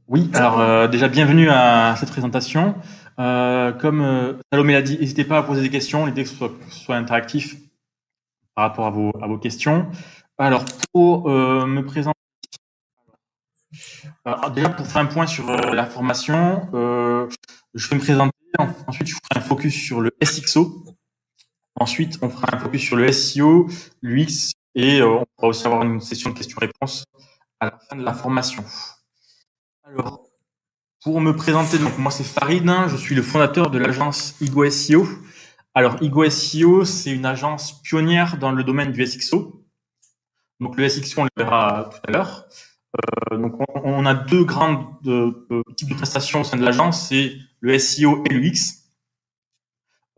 Oui, alors déjà bienvenue à cette présentation. Comme Salomé l'a dit, n'hésitez pas à poser des questions, l'idée que ce soit interactif par rapport à vos questions. Alors pour me présenter, déjà pour faire un point sur la formation, je vais me présenter, ensuite je ferai un focus sur le SXO, ensuite on fera un focus sur le SEO, l'UX et on pourra aussi avoir une session de questions-réponses à la fin de la formation. Alors, pour me présenter, donc moi c'est Farid, hein, je suis le fondateur de l'agence Igo SEO. Alors Igo SEO, c'est une agence pionnière dans le domaine du SXO. Donc le SXO, on le verra tout à l'heure. Donc on a deux grands types de prestations au sein de l'agence, c'est le SEO et l'UX.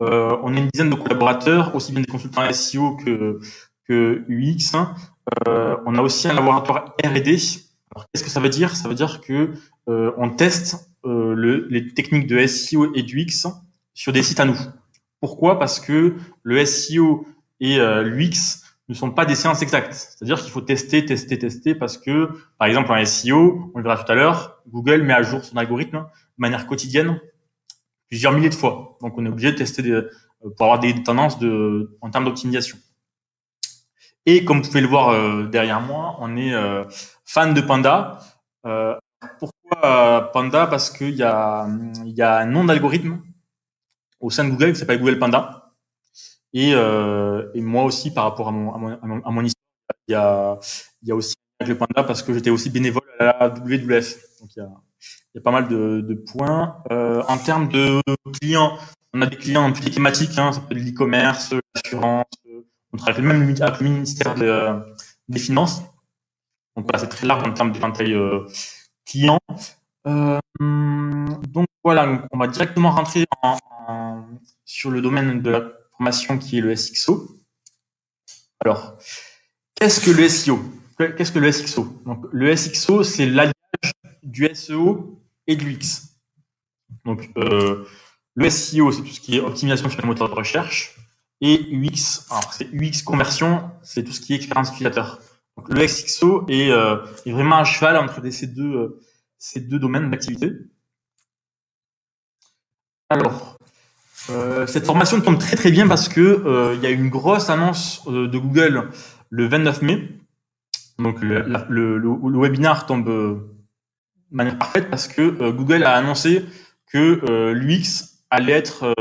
On a une dizaine de collaborateurs, aussi bien des consultants SEO que UX. On a aussi un laboratoire R&D. Alors qu'est-ce que ça veut dire? Ça veut dire que on teste les techniques de SEO et d'UX sur des sites à nous. Pourquoi? Parce que le SEO et l'UX ne sont pas des sciences exactes. C'est-à-dire qu'il faut tester, tester, tester parce que, par exemple, en SEO, on le verra tout à l'heure, Google met à jour son algorithme de manière quotidienne plusieurs milliers de fois. Donc, on est obligé de tester pour avoir des tendances en termes d'optimisation. Et comme vous pouvez le voir derrière moi, on est fan de Panda. Euh, Pourquoi Panda? Parce qu'il y a un nom d'algorithme au sein de Google qui s'appelle Google Panda. Et moi aussi, par rapport à mon histoire, il y a aussi avec le Panda parce que j'étais aussi bénévole à la WWF. Donc il y a pas mal de points. En termes de clients, on a des clients un peu thématiques, hein, ça peut être l'e-commerce, l'assurance. On travaille même avec le ministère des Finances. Donc voilà, c'est très large en termes d'éventail client. Donc voilà, donc on va directement rentrer sur le domaine de la formation qui est le SXO. Alors, qu'est-ce que le SEO? Qu'est-ce que le SXO? Donc, le SXO, c'est l'alliage du SEO et de l'UX. Donc, le SEO, c'est tout ce qui est optimisation sur les moteurs de recherche. Et UX, alors c'est UX conversion, c'est tout ce qui est expérience utilisateur. Donc, le SXO est vraiment à cheval entre ces deux domaines d'activité. Alors, cette formation tombe très très bien parce que il y a une grosse annonce de Google le 29 mai. Donc le webinaire tombe de manière parfaite parce que Google a annoncé que l'UX allait être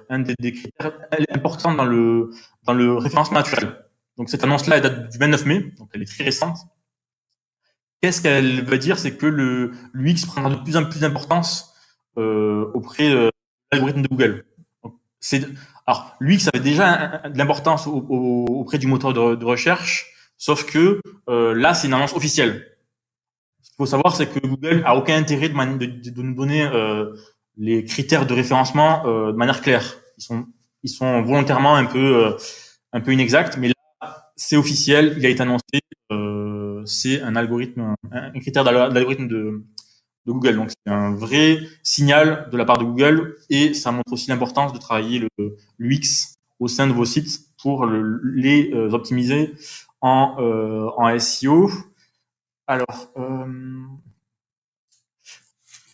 un des critères importants dans le référencement naturel. Donc cette annonce-là, elle date du 29 mai, donc elle est très récente. Qu'est-ce qu'elle veut dire? C'est que l'UX prendra de plus en plus d'importance auprès de l'algorithme de Google. Donc, alors, l'UX avait déjà de l'importance auprès du moteur de recherche, sauf que là, c'est une annonce officielle. Ce qu'il faut savoir, c'est que Google a aucun intérêt de nous donner les critères de référencement de manière claire. Ils sont volontairement un peu inexacts, mais là, c'est officiel, il a été annoncé. C'est un algorithme, un critère d'algorithme de Google. Donc, c'est un vrai signal de la part de Google et ça montre aussi l'importance de travailler l'UX au sein de vos sites pour les optimiser en SEO. Alors,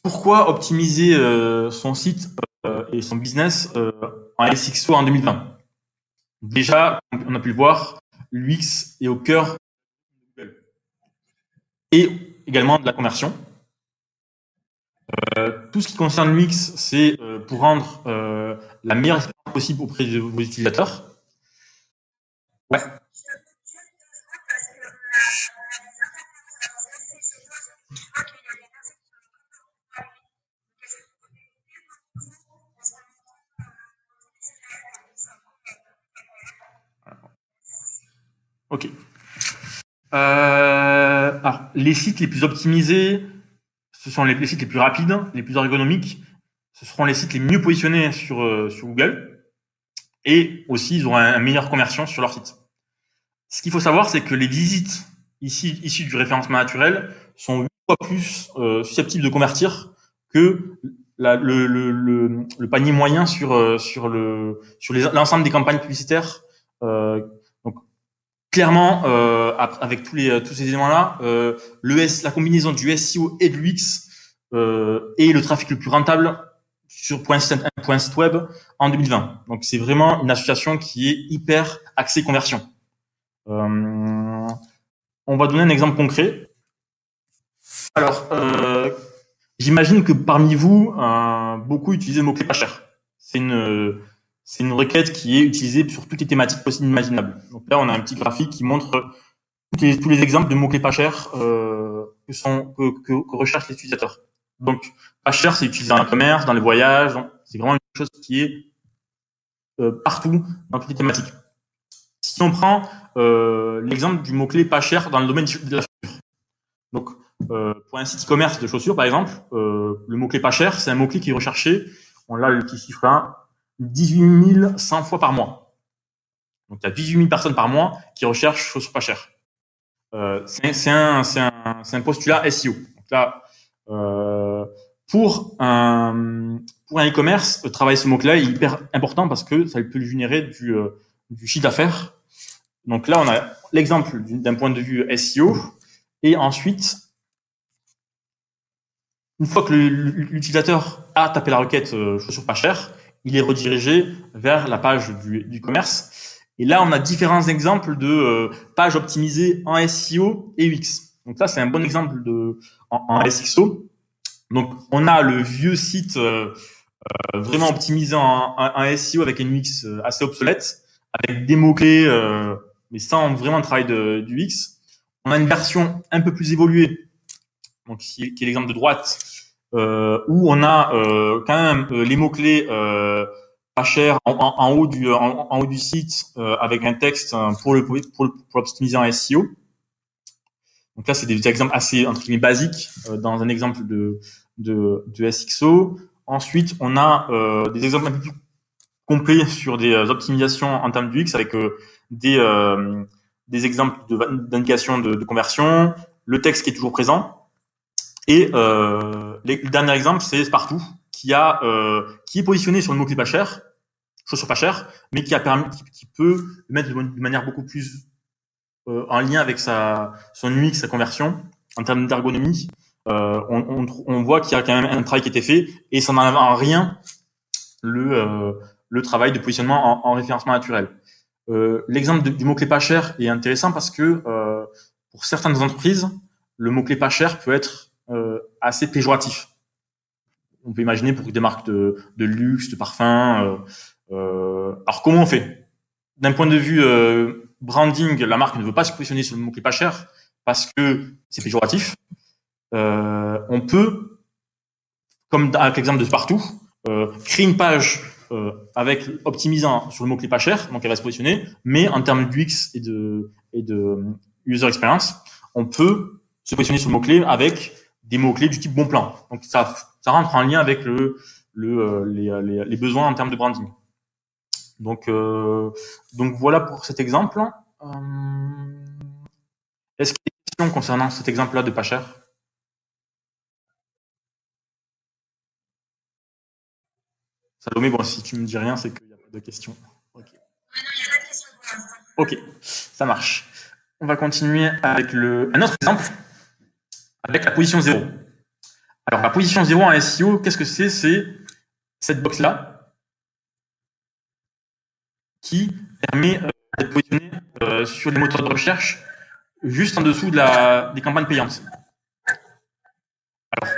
pourquoi optimiser son site et son business en SXO en 2020? Déjà, on a pu le voir, l'UX est au cœur de Google et également de la conversion. Tout ce qui concerne l'UX, c'est pour rendre la meilleure expérience possible auprès de vos utilisateurs. Ouais. Ok. Alors, les sites les plus optimisés, ce sont les sites les plus rapides, les plus ergonomiques. Ce seront les sites les mieux positionnés sur Google. Et aussi, ils auront une meilleure conversion sur leur site. Ce qu'il faut savoir, c'est que les visites issues du référencement naturel sont 8 fois plus susceptibles de convertir que le panier moyen sur l'ensemble des campagnes publicitaires. Donc clairement, avec tous ces éléments-là, la combinaison du SEO et de l'UX et le trafic le plus rentable sur un site web en 2020. Donc c'est vraiment une association qui est hyper axée conversion. On va donner un exemple concret. Alors, j'imagine que parmi vous, beaucoup utilisent le mot-clé pas cher. C'est une requête qui est utilisée sur toutes les thématiques possibles et imaginables. Donc là, on a un petit graphique qui montre tous les exemples de mots-clés pas chers que recherchent les utilisateurs. Donc, pas cher, c'est utilisé dans le commerce, dans les voyages. C'est vraiment une chose qui est partout dans toutes les thématiques. Si on prend l'exemple du mot-clé pas cher dans le domaine de la chaussure. Donc, pour un site e-commerce de chaussures, par exemple, le mot-clé pas cher, c'est un mot-clé qui est recherché, on a le petit chiffre là, 18 100 fois par mois. Donc, il y a 18 000 personnes par mois qui recherchent chaussures pas chères. C'est un postulat SEO. Donc là, pour un e-commerce, travailler ce mot-clé est hyper important parce que ça peut lui générer du chiffre d'affaires. Donc là, on a l'exemple d'un point de vue SEO. Et ensuite, une fois que l'utilisateur a tapé la requête chaussures pas chères, il est redirigé vers la page du commerce. Et là, on a différents exemples de pages optimisées en SEO et UX. Donc ça, c'est un bon exemple en SXO. Donc, on a le vieux site vraiment optimisé en SEO avec une UX assez obsolète, avec des mots-clés, mais sans vraiment travail du UX. On a une version un peu plus évoluée, donc qui est l'exemple de droite, où on a quand même les mots-clés pas chers en haut du site avec un texte pour optimiser en SEO. Donc là, c'est des exemples assez entre guillemets basiques dans un exemple de SXO. Ensuite, on a des exemples un peu plus complets sur des optimisations en termes d'UX avec des exemples d'indication de conversion, le texte qui est toujours présent. Et le dernier exemple, c'est Spartoo, qui est positionné sur le mot-clé pas cher, chaussures pas chères, mais qui peut le mettre de manière beaucoup plus en lien avec son UX, sa conversion, en termes d'ergonomie. On voit qu'il y a quand même un travail qui a été fait, et ça n'enlève en rien le travail de positionnement en référencement naturel. L'exemple du mot-clé pas cher est intéressant parce que pour certaines entreprises, le mot-clé pas cher peut être assez péjoratif. On peut imaginer pour des marques de luxe, de parfum. Alors comment on fait? D'un point de vue branding, la marque ne veut pas se positionner sur le mot-clé pas cher parce que c'est péjoratif. On peut, comme avec l'exemple de Spartoo, créer une page avec optimisant sur le mot-clé pas cher, donc elle va se positionner, mais en termes d'UX et de user experience, on peut se positionner sur le mot-clé avec des mots-clés du type bon plan. Donc ça rentre en lien avec les besoins en termes de branding. Donc voilà pour cet exemple. Est-ce qu'il y a des questions concernant cet exemple-là de pas cher? Salomé, bon, si tu me dis rien, c'est qu'il n'y a pas de questions. Ok, ça marche. On va continuer avec un autre exemple, avec la position 0. Alors, la position 0 en SEO, qu'est-ce que c'est? C'est cette box-là qui permet d'être positionné sur les moteurs de recherche juste en dessous des campagnes payantes. Alors,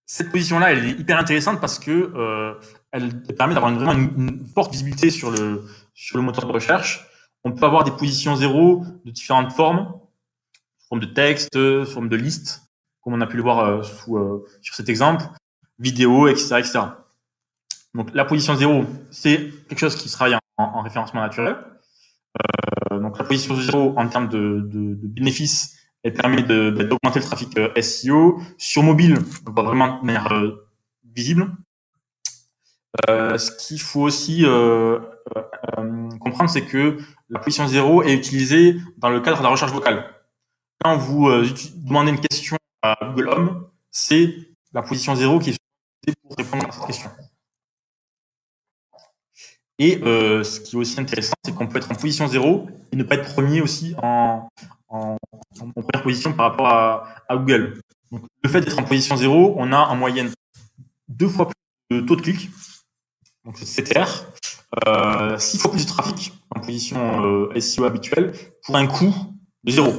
cette position-là, elle est hyper intéressante parce que elle permet d'avoir vraiment une forte visibilité sur le moteur de recherche. On peut avoir des positions 0 de différentes formes, forme de texte, forme de liste, comme on a pu le voir sur cet exemple, vidéo, etc., etc. Donc la position 0, c'est quelque chose qui se travaille en référencement naturel. Donc la position 0 en termes de bénéfices, elle permet d'augmenter le trafic SEO. Sur mobile, on voit vraiment de manière visible. Ce qu'il faut aussi comprendre, c'est que la position 0 est utilisée dans le cadre de la recherche vocale. Quand vous demandez une question à Google Home, c'est la position 0 qui est utilisée pour répondre à cette question. Et ce qui est aussi intéressant, c'est qu'on peut être en position 0 et ne pas être premier aussi en première position par rapport à Google. Donc, le fait d'être en position 0, on a en moyenne 2 fois plus de taux de clic, donc c'est CTR, 6 fois plus de trafic en position SEO habituelle pour un coût de 0.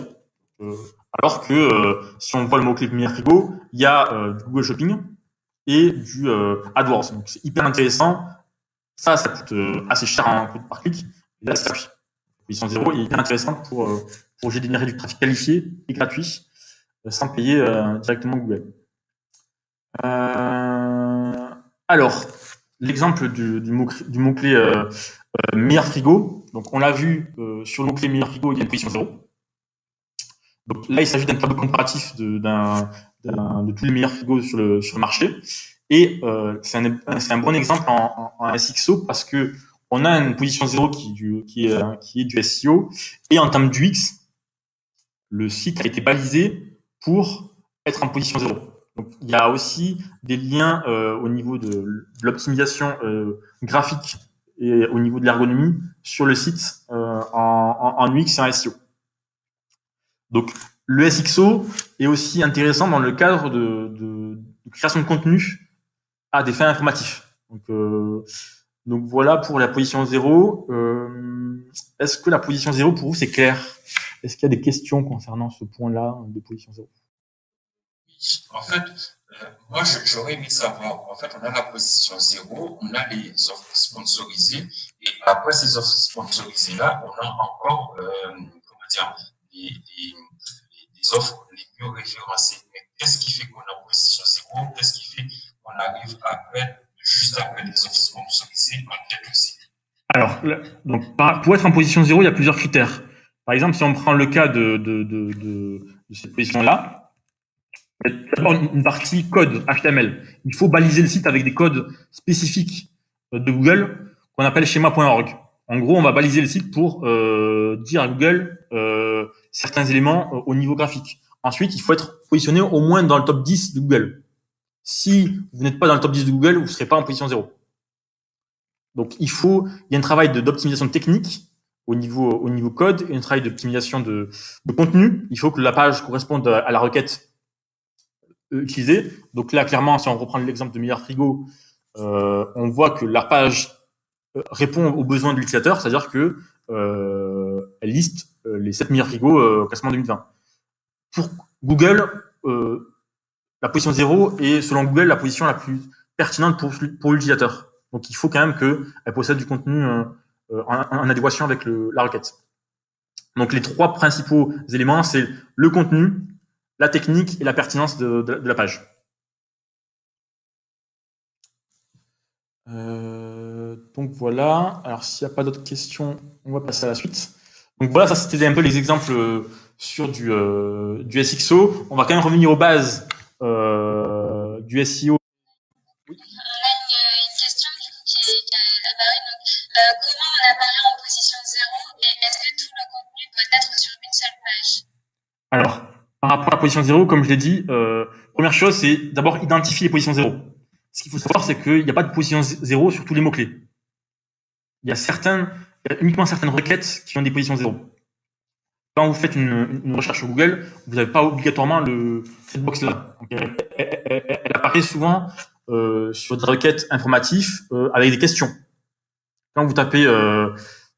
Alors que si on voit le mot-clé meilleur frigo, il y a du Google Shopping et du AdWords. Donc c'est hyper intéressant. Ça coûte assez cher par clic. Et là, c'est gratuit. Position 0 est hyper intéressante pour générer du trafic qualifié et gratuit sans payer directement Google. Alors, l'exemple du mot-clé meilleur frigo. Donc, on l'a vu sur le mot-clé meilleur frigo, il y a une position 0. Donc là, il s'agit d'un tableau comparatif de tous les meilleurs frigos sur le marché. Et c'est un bon exemple en SXO parce que on a une position 0 qui est du SEO. Et en termes d'UX, le site a été balisé pour être en position 0. Donc, il y a aussi des liens au niveau de l'optimisation graphique et au niveau de l'ergonomie sur le site en UX et en SEO. Donc, le SXO est aussi intéressant dans le cadre de création de contenu à des fins informatifs. Donc voilà pour la position 0. Est-ce que la position 0 pour vous c'est clair? Est-ce qu'il y a des questions concernant ce point-là de position 0? En fait, moi, j'aurais aimé savoir. En fait, on a la position 0, on a les offres sponsorisées, et après ces offres sponsorisées-là, on a encore, comment dire, les offres les mieux référencées. Mais qu'est-ce qui fait qu'on est en position 0? Qu'est-ce qui fait qu'on arrive juste après les offres sponsorisées en quelques sites? Alors, donc, pour être en position 0, il y a plusieurs critères. Par exemple, si on prend le cas de cette position-là, il y a d'abord une partie code HTML. Il faut baliser le site avec des codes spécifiques de Google qu'on appelle schéma.org. En gros, on va baliser le site pour dire à Google certains éléments au niveau graphique. Ensuite, il faut être positionné au moins dans le top 10 de Google. Si vous n'êtes pas dans le top 10 de Google, vous ne serez pas en position 0. Donc, il y a un travail d'optimisation technique au niveau code et un travail d'optimisation de contenu. Il faut que la page corresponde à la requête utilisée. Donc là, clairement, si on reprend l'exemple de meilleur frigo, on voit que la page répond aux besoins de l'utilisateur, c'est-à-dire que elle liste les 7 meilleurs frigos au classement 2020. Pour Google, la position 0 est, selon Google, la position la plus pertinente pour l'utilisateur. Donc, il faut quand même qu'elle possède du contenu en adéquation avec la requête. Donc, les 3 principaux éléments, c'est le contenu, la technique et la pertinence de la page. Donc, voilà. Alors, s'il n'y a pas d'autres questions, on va passer à la suite. Donc, voilà, ça, c'était un peu les exemples sur du SXO. On va quand même revenir aux bases du SEO. On a une question qui est apparue. Donc, comment on apparaît en position 0 et est-ce que tout le contenu doit être sur une seule page? Alors, par rapport à la position 0, comme je l'ai dit, première chose, c'est d'abord identifier les positions 0. Ce qu'il faut savoir, c'est qu'il n'y a pas de position 0 sur tous les mots-clés. Il y a uniquement certaines requêtes qui ont des positions 0. Quand vous faites une recherche sur Google, vous n'avez pas obligatoirement cette box-là. Elle apparaît souvent sur des requêtes informatives avec des questions. Quand vous tapez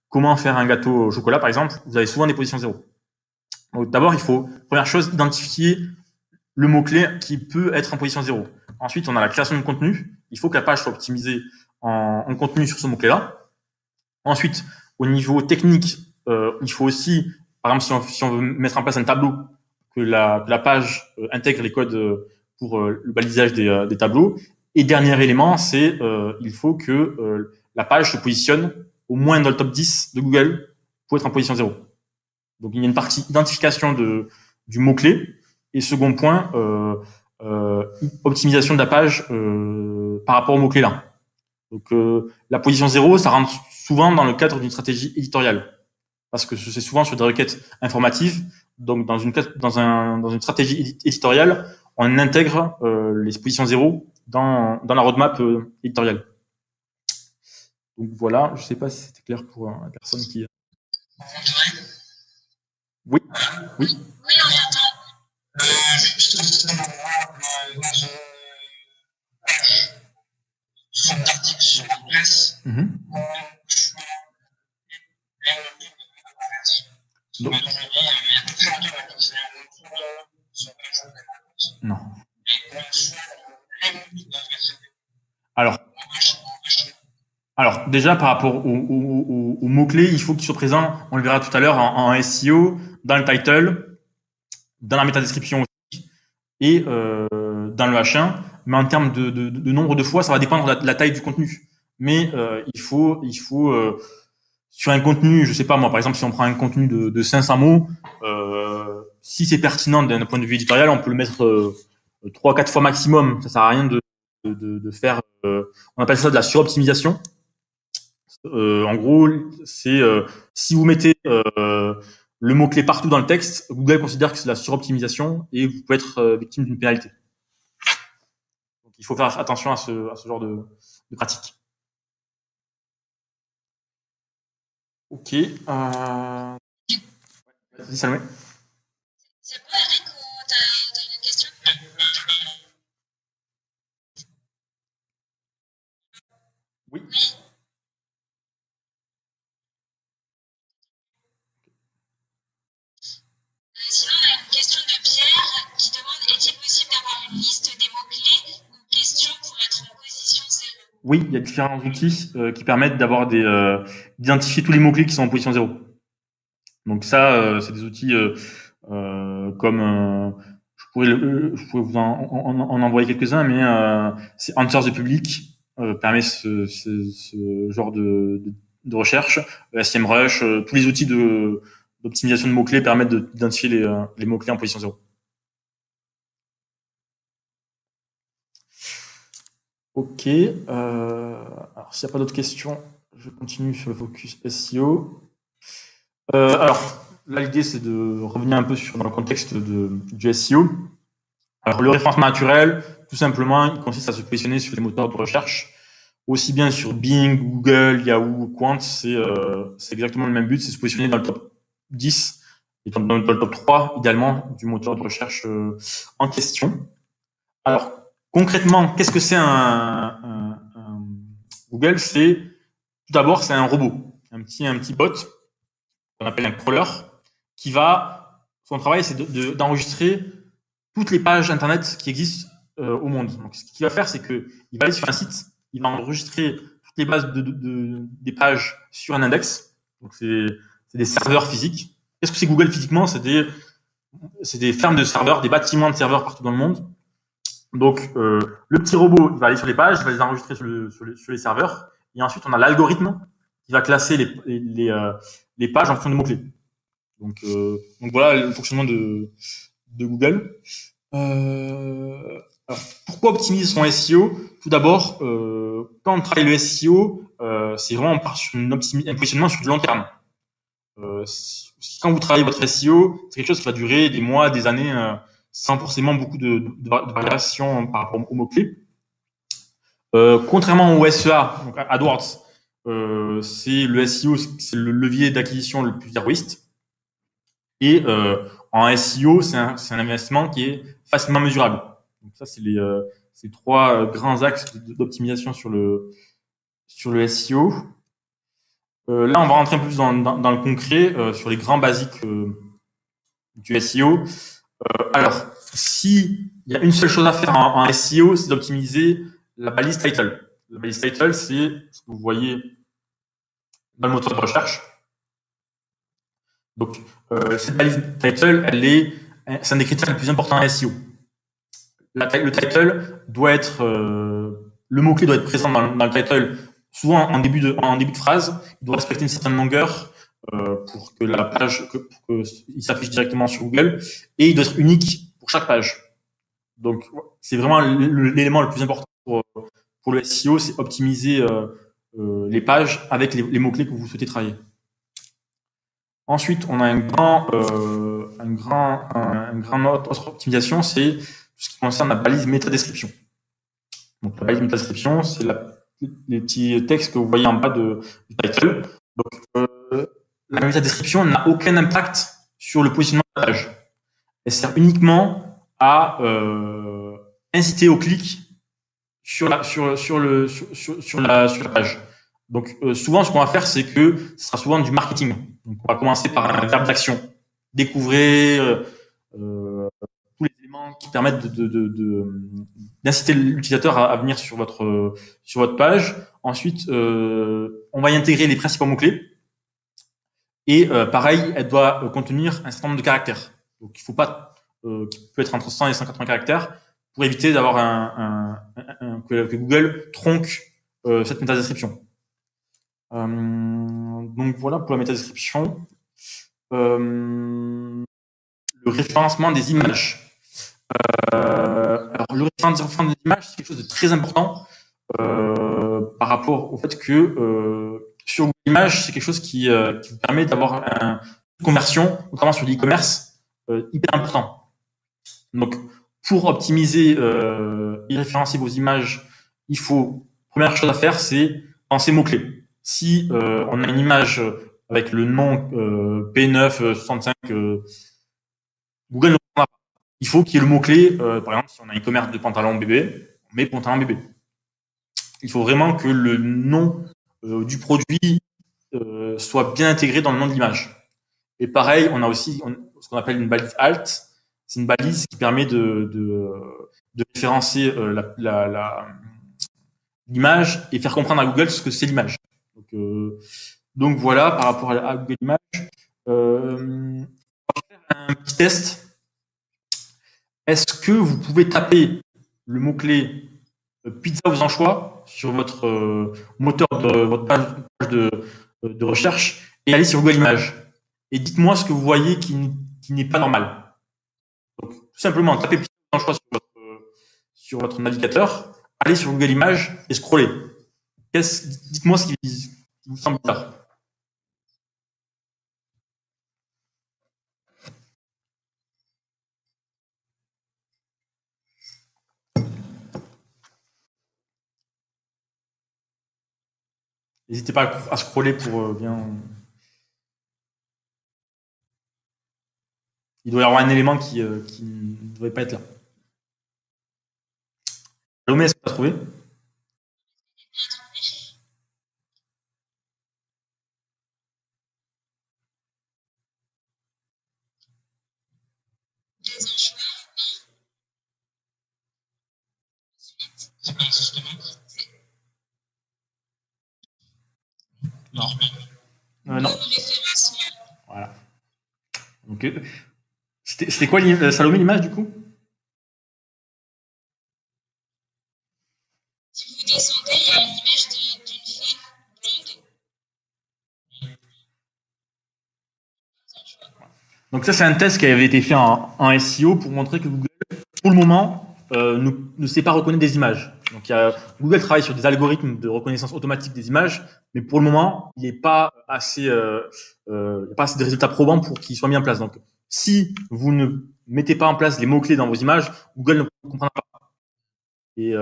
comment faire un gâteau au chocolat, par exemple, vous avez souvent des positions 0. Donc, d'abord, il faut, première chose, identifier le mot-clé qui peut être en position 0. Ensuite, on a la création de contenu. Il faut que la page soit optimisée en contenu sur ce mot-clé-là. Ensuite, au niveau technique, il faut aussi, par exemple, si on veut mettre en place un tableau, que la page intègre les codes pour le balisage des tableaux. Et dernier élément, c'est il faut que la page se positionne au moins dans le top 10 de Google pour être en position 0. Donc, il y a une partie identification du mot-clé. Et second point, optimisation de la page par rapport au mot-clé là. Donc, la position 0, ça rentre souvent dans le cadre d'une stratégie éditoriale. Parce que c'est souvent sur des requêtes informatives. Donc, dans une stratégie éditoriale, on intègre les positions 0 dans la roadmap éditoriale. Donc, voilà. Je ne sais pas si c'était clair pour la personne qui... Oui. Oui. Oui, on entend. Juste seulement dans une page son article sur WordPress, Mhm. comment je fais les mots-clés de la conversion. Donc, Donc, je dis, il y a très longtemps qu'on a dit les mots-clés sur un jour de la conversion. non. Et comment je fais les mots-clés de la conversion. Alors, déjà, par rapport aux mots-clés, il faut qu'ils soient présents, on le verra tout à l'heure, en SEO, dans le title, dans la métadescription aussi, et dans le H1. Mais en termes de nombre de fois, ça va dépendre de la taille du contenu. Mais il faut sur un contenu, je sais pas moi, par exemple, si on prend un contenu de 500 mots, si c'est pertinent d'un point de vue éditorial, on peut le mettre 3-4 fois maximum. Ça sert à rien de faire, on appelle ça de la suroptimisation. En gros, c'est si vous mettez le mot-clé partout dans le texte, Google considère que c'est de la suroptimisation et vous pouvez être victime d'une pénalité. Donc, il faut faire attention à ce genre de pratique. Ok. Vas-y, Salomé. C'est bon, Eric, ou t'as une question? Oui. Sinon, on a une question de Pierre qui demande: est-il possible d'avoir une liste des mots-clés ou questions pour être en position 0? Oui, il y a différents outils qui permettent d'avoir d'identifier tous les mots-clés qui sont en position 0. Donc ça, c'est des outils comme je pourrais vous en envoyer quelques-uns, mais c'est Answer the Public permet ce genre de recherche. SEMrush, tous les outils d'optimisation de mots-clés permettent d'identifier les mots-clés en position 0. Ok. Alors, s'il n'y a pas d'autres questions, je continue sur le focus SEO. Alors, là, l'idée, c'est de revenir un peu dans le contexte du SEO. Alors, le référencement naturel, tout simplement, il consiste à se positionner sur les moteurs de recherche, aussi bien sur Bing, Google, Yahoo, Quant. C'est exactement le même but, c'est se positionner dans le top 10 et dans le top 3, idéalement, du moteur de recherche en question. Alors, concrètement, qu'est-ce que c'est un Google? C'est tout d'abord, c'est un robot, un petit bot qu'on appelle un crawler, qui va, son travail, c'est d'enregistrer toutes les pages internet qui existent au monde. Donc, ce qu'il va faire, c'est que il va aller sur un site, il va enregistrer toutes les bases des pages sur un index. Donc, c'est des serveurs physiques. Qu'est-ce que c'est Google physiquement? C'est des fermes de serveurs, des bâtiments de serveurs partout dans le monde. Donc, le petit robot, il va aller sur les pages, il va les enregistrer sur les serveurs, et ensuite on a l'algorithme qui va classer les pages en fonction de mots-clés. Donc voilà le fonctionnement de Google. Alors, pourquoi optimiser son SEO? Tout d'abord, quand on travaille le SEO, c'est vraiment on part sur un positionnement sur du long terme. Quand vous travaillez votre SEO, c'est quelque chose qui va durer des mois, des années, sans forcément beaucoup de variations par rapport aux mots-clés. Contrairement au SEA, donc AdWords, c'est le SEO, c'est le levier d'acquisition le plus héroïste. Et en SEO, c'est un investissement qui est facilement mesurable. Donc ça, c'est les trois grands axes d'optimisation sur le SEO. Là, on va rentrer un peu plus dans le concret, sur les grands basiques du SEO. Alors, s'il y a une seule chose à faire en SEO, c'est d'optimiser la balise title. La balise title, c'est ce que vous voyez dans le moteur de recherche. Donc, cette balise title, c'est un des critères les plus importants en SEO. Le title doit être, le mot-clé doit être présent dans le title, souvent en début de phrase. Il doit respecter une certaine longueur pour que la page, il s'affiche directement sur Google, et il doit être unique pour chaque page. Donc, c'est vraiment l'élément le plus important pour le SEO, c'est optimiser les pages avec les mots-clés que vous souhaitez travailler. Ensuite, on a une grande autre optimisation, c'est tout ce qui concerne la balise métadescription. Donc, la balise métadescription, c'est les petits textes que vous voyez en bas du title. Donc, la métadescription n'a aucun impact sur le positionnement de la page. Elle sert uniquement à inciter au clic sur la page. Donc souvent, ce qu'on va faire, c'est que ce sera souvent du marketing. Donc on va commencer par un verbe d'action. Découvrez tous les éléments qui permettent d'inciter l'utilisateur à venir sur votre page. Ensuite, on va y intégrer les principaux mots-clés. Et pareil, elle doit contenir un certain nombre de caractères. Donc il ne faut pas qui peut être entre 100 et 180 caractères pour éviter d'avoir que Google tronque cette métadescription. Donc voilà pour la métadescription. Le référencement des images. Alors le référencement des images, c'est quelque chose de très important par rapport au fait que sur Google Images, c'est quelque chose qui vous permet d'avoir une conversion, notamment sur l'e-commerce, hyper important. Donc pour optimiser et référencer vos images, première chose à faire, c'est penser mots-clés. Si on a une image avec le nom P965, Google ne prendra pas. Il faut qu'il y ait le mot-clé, par exemple, si on a un e-commerce de pantalon bébé, on met pantalon bébé. Il faut vraiment que le nom du produit soit bien intégré dans le nom de l'image. Et pareil, on a aussi ce qu'on appelle une balise alt. C'est une balise qui permet de référencer l'image et faire comprendre à Google ce que c'est l'image. Donc voilà, par rapport à Google Images. On va faire un petit test. Est-ce que vous pouvez taper le mot-clé pizza aux anchois sur votre moteur de votre page de recherche et aller sur Google Images et dites-moi ce que vous voyez qui n'est pas normal. Donc, tout simplement, tapez pizza aux anchois sur votre navigateur, allez sur Google Images et scrollez. Dites-moi ce qui vous semble bizarre. N'hésitez pas à scroller pour bien. Il doit y avoir un élément qui ne devrait pas être là. Salomé, est-ce que tu as trouvé? Non. Non. Voilà. Donc, c'était quoi, Salomé, l'image, du coup? Si vous descendez, il y a une image d'une fille blonde. Donc ça, c'est un test qui avait été fait en SEO pour montrer que Google, pour le moment, ne sait pas reconnaître des images. Donc Google travaille sur des algorithmes de reconnaissance automatique des images, mais pour le moment, il n'y a pas assez de résultats probants pour qu'ils soient mis en place. Donc si vous ne mettez pas en place les mots-clés dans vos images, Google ne comprendra pas. Et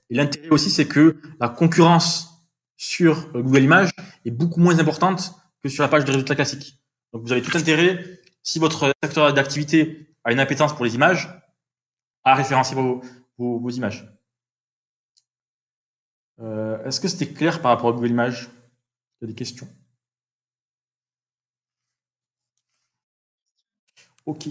l'intérêt aussi, c'est que la concurrence sur Google Images est beaucoup moins importante que sur la page de résultats classiques. Donc vous avez tout intérêt, si votre secteur d'activité a une appétence pour les images, à référencier vos images. Est-ce que c'était clair par rapport à Google Images? Il y a des questions? Ok.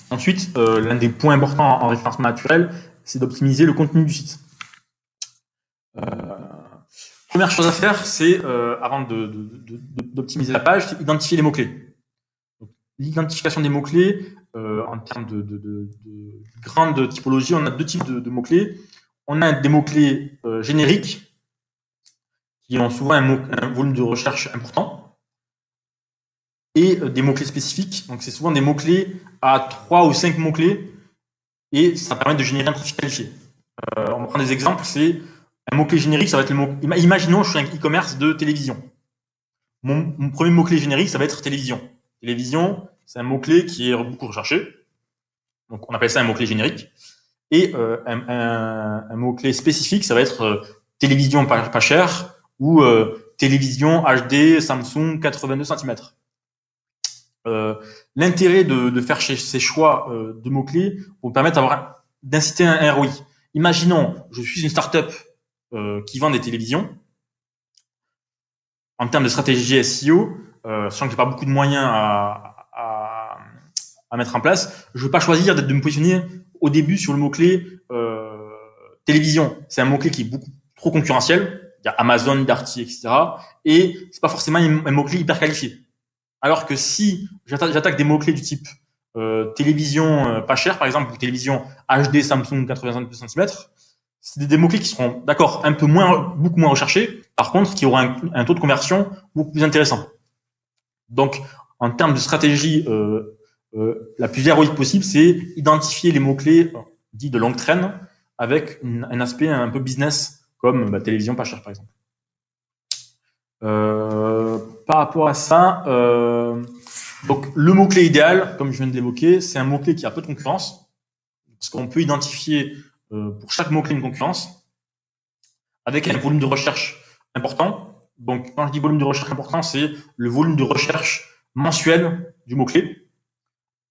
Ensuite, l'un des points importants en référencement naturel, c'est d'optimiser le contenu du site. Première chose à faire, c'est, avant d'optimiser la page, c'est identifier les mots-clés. L'identification des mots-clés, en termes de grande typologie, on a deux types de mots-clés. On a des mots-clés génériques, qui ont souvent un volume de recherche important, et des mots-clés spécifiques. Donc, c'est souvent des mots-clés à 3 ou 5 mots-clés, et ça permet de générer un trafic qualifié. On va prendre des exemples, c'est un mot-clé générique, ça va être le mot. Imaginons, je suis un e-commerce de télévision. Mon premier mot-clé générique, ça va être télévision. Télévision, c'est un mot-clé qui est beaucoup recherché. Donc, on appelle ça un mot-clé générique. Et un mot-clé spécifique, ça va être télévision pas cher ou télévision HD Samsung 82 cm. L'intérêt de faire ces choix de mots-clés vous permettre d'inciter un ROI. Imaginons, je suis une start-up qui vend des télévisions. En termes de stratégie SEO, sachant que j'ai pas beaucoup de moyens à mettre en place, je ne veux pas choisir de me positionner au début sur le mot-clé télévision. C'est un mot-clé qui est beaucoup trop concurrentiel. Il y a Amazon, Darty, etc. Et c'est pas forcément un mot-clé hyper qualifié. Alors que si j'attaque des mots-clés du type télévision pas chère, par exemple, ou télévision HD Samsung 85 cm, c'est des mots-clés qui seront, d'accord, beaucoup moins recherchés, par contre, qui auront un taux de conversion beaucoup plus intéressant. Donc, en termes de stratégie la plus héroïque possible, c'est identifier les mots-clés dits de longue traîne avec un aspect un peu business, comme télévision pas chère, par exemple. Par rapport à ça, donc le mot-clé idéal, comme je viens de l'évoquer, c'est un mot-clé qui a peu de concurrence, parce qu'on peut identifier pour chaque mot-clé une concurrence, avec un volume de recherche important. Donc, quand je dis volume de recherche important, c'est le volume de recherche mensuel du mot-clé.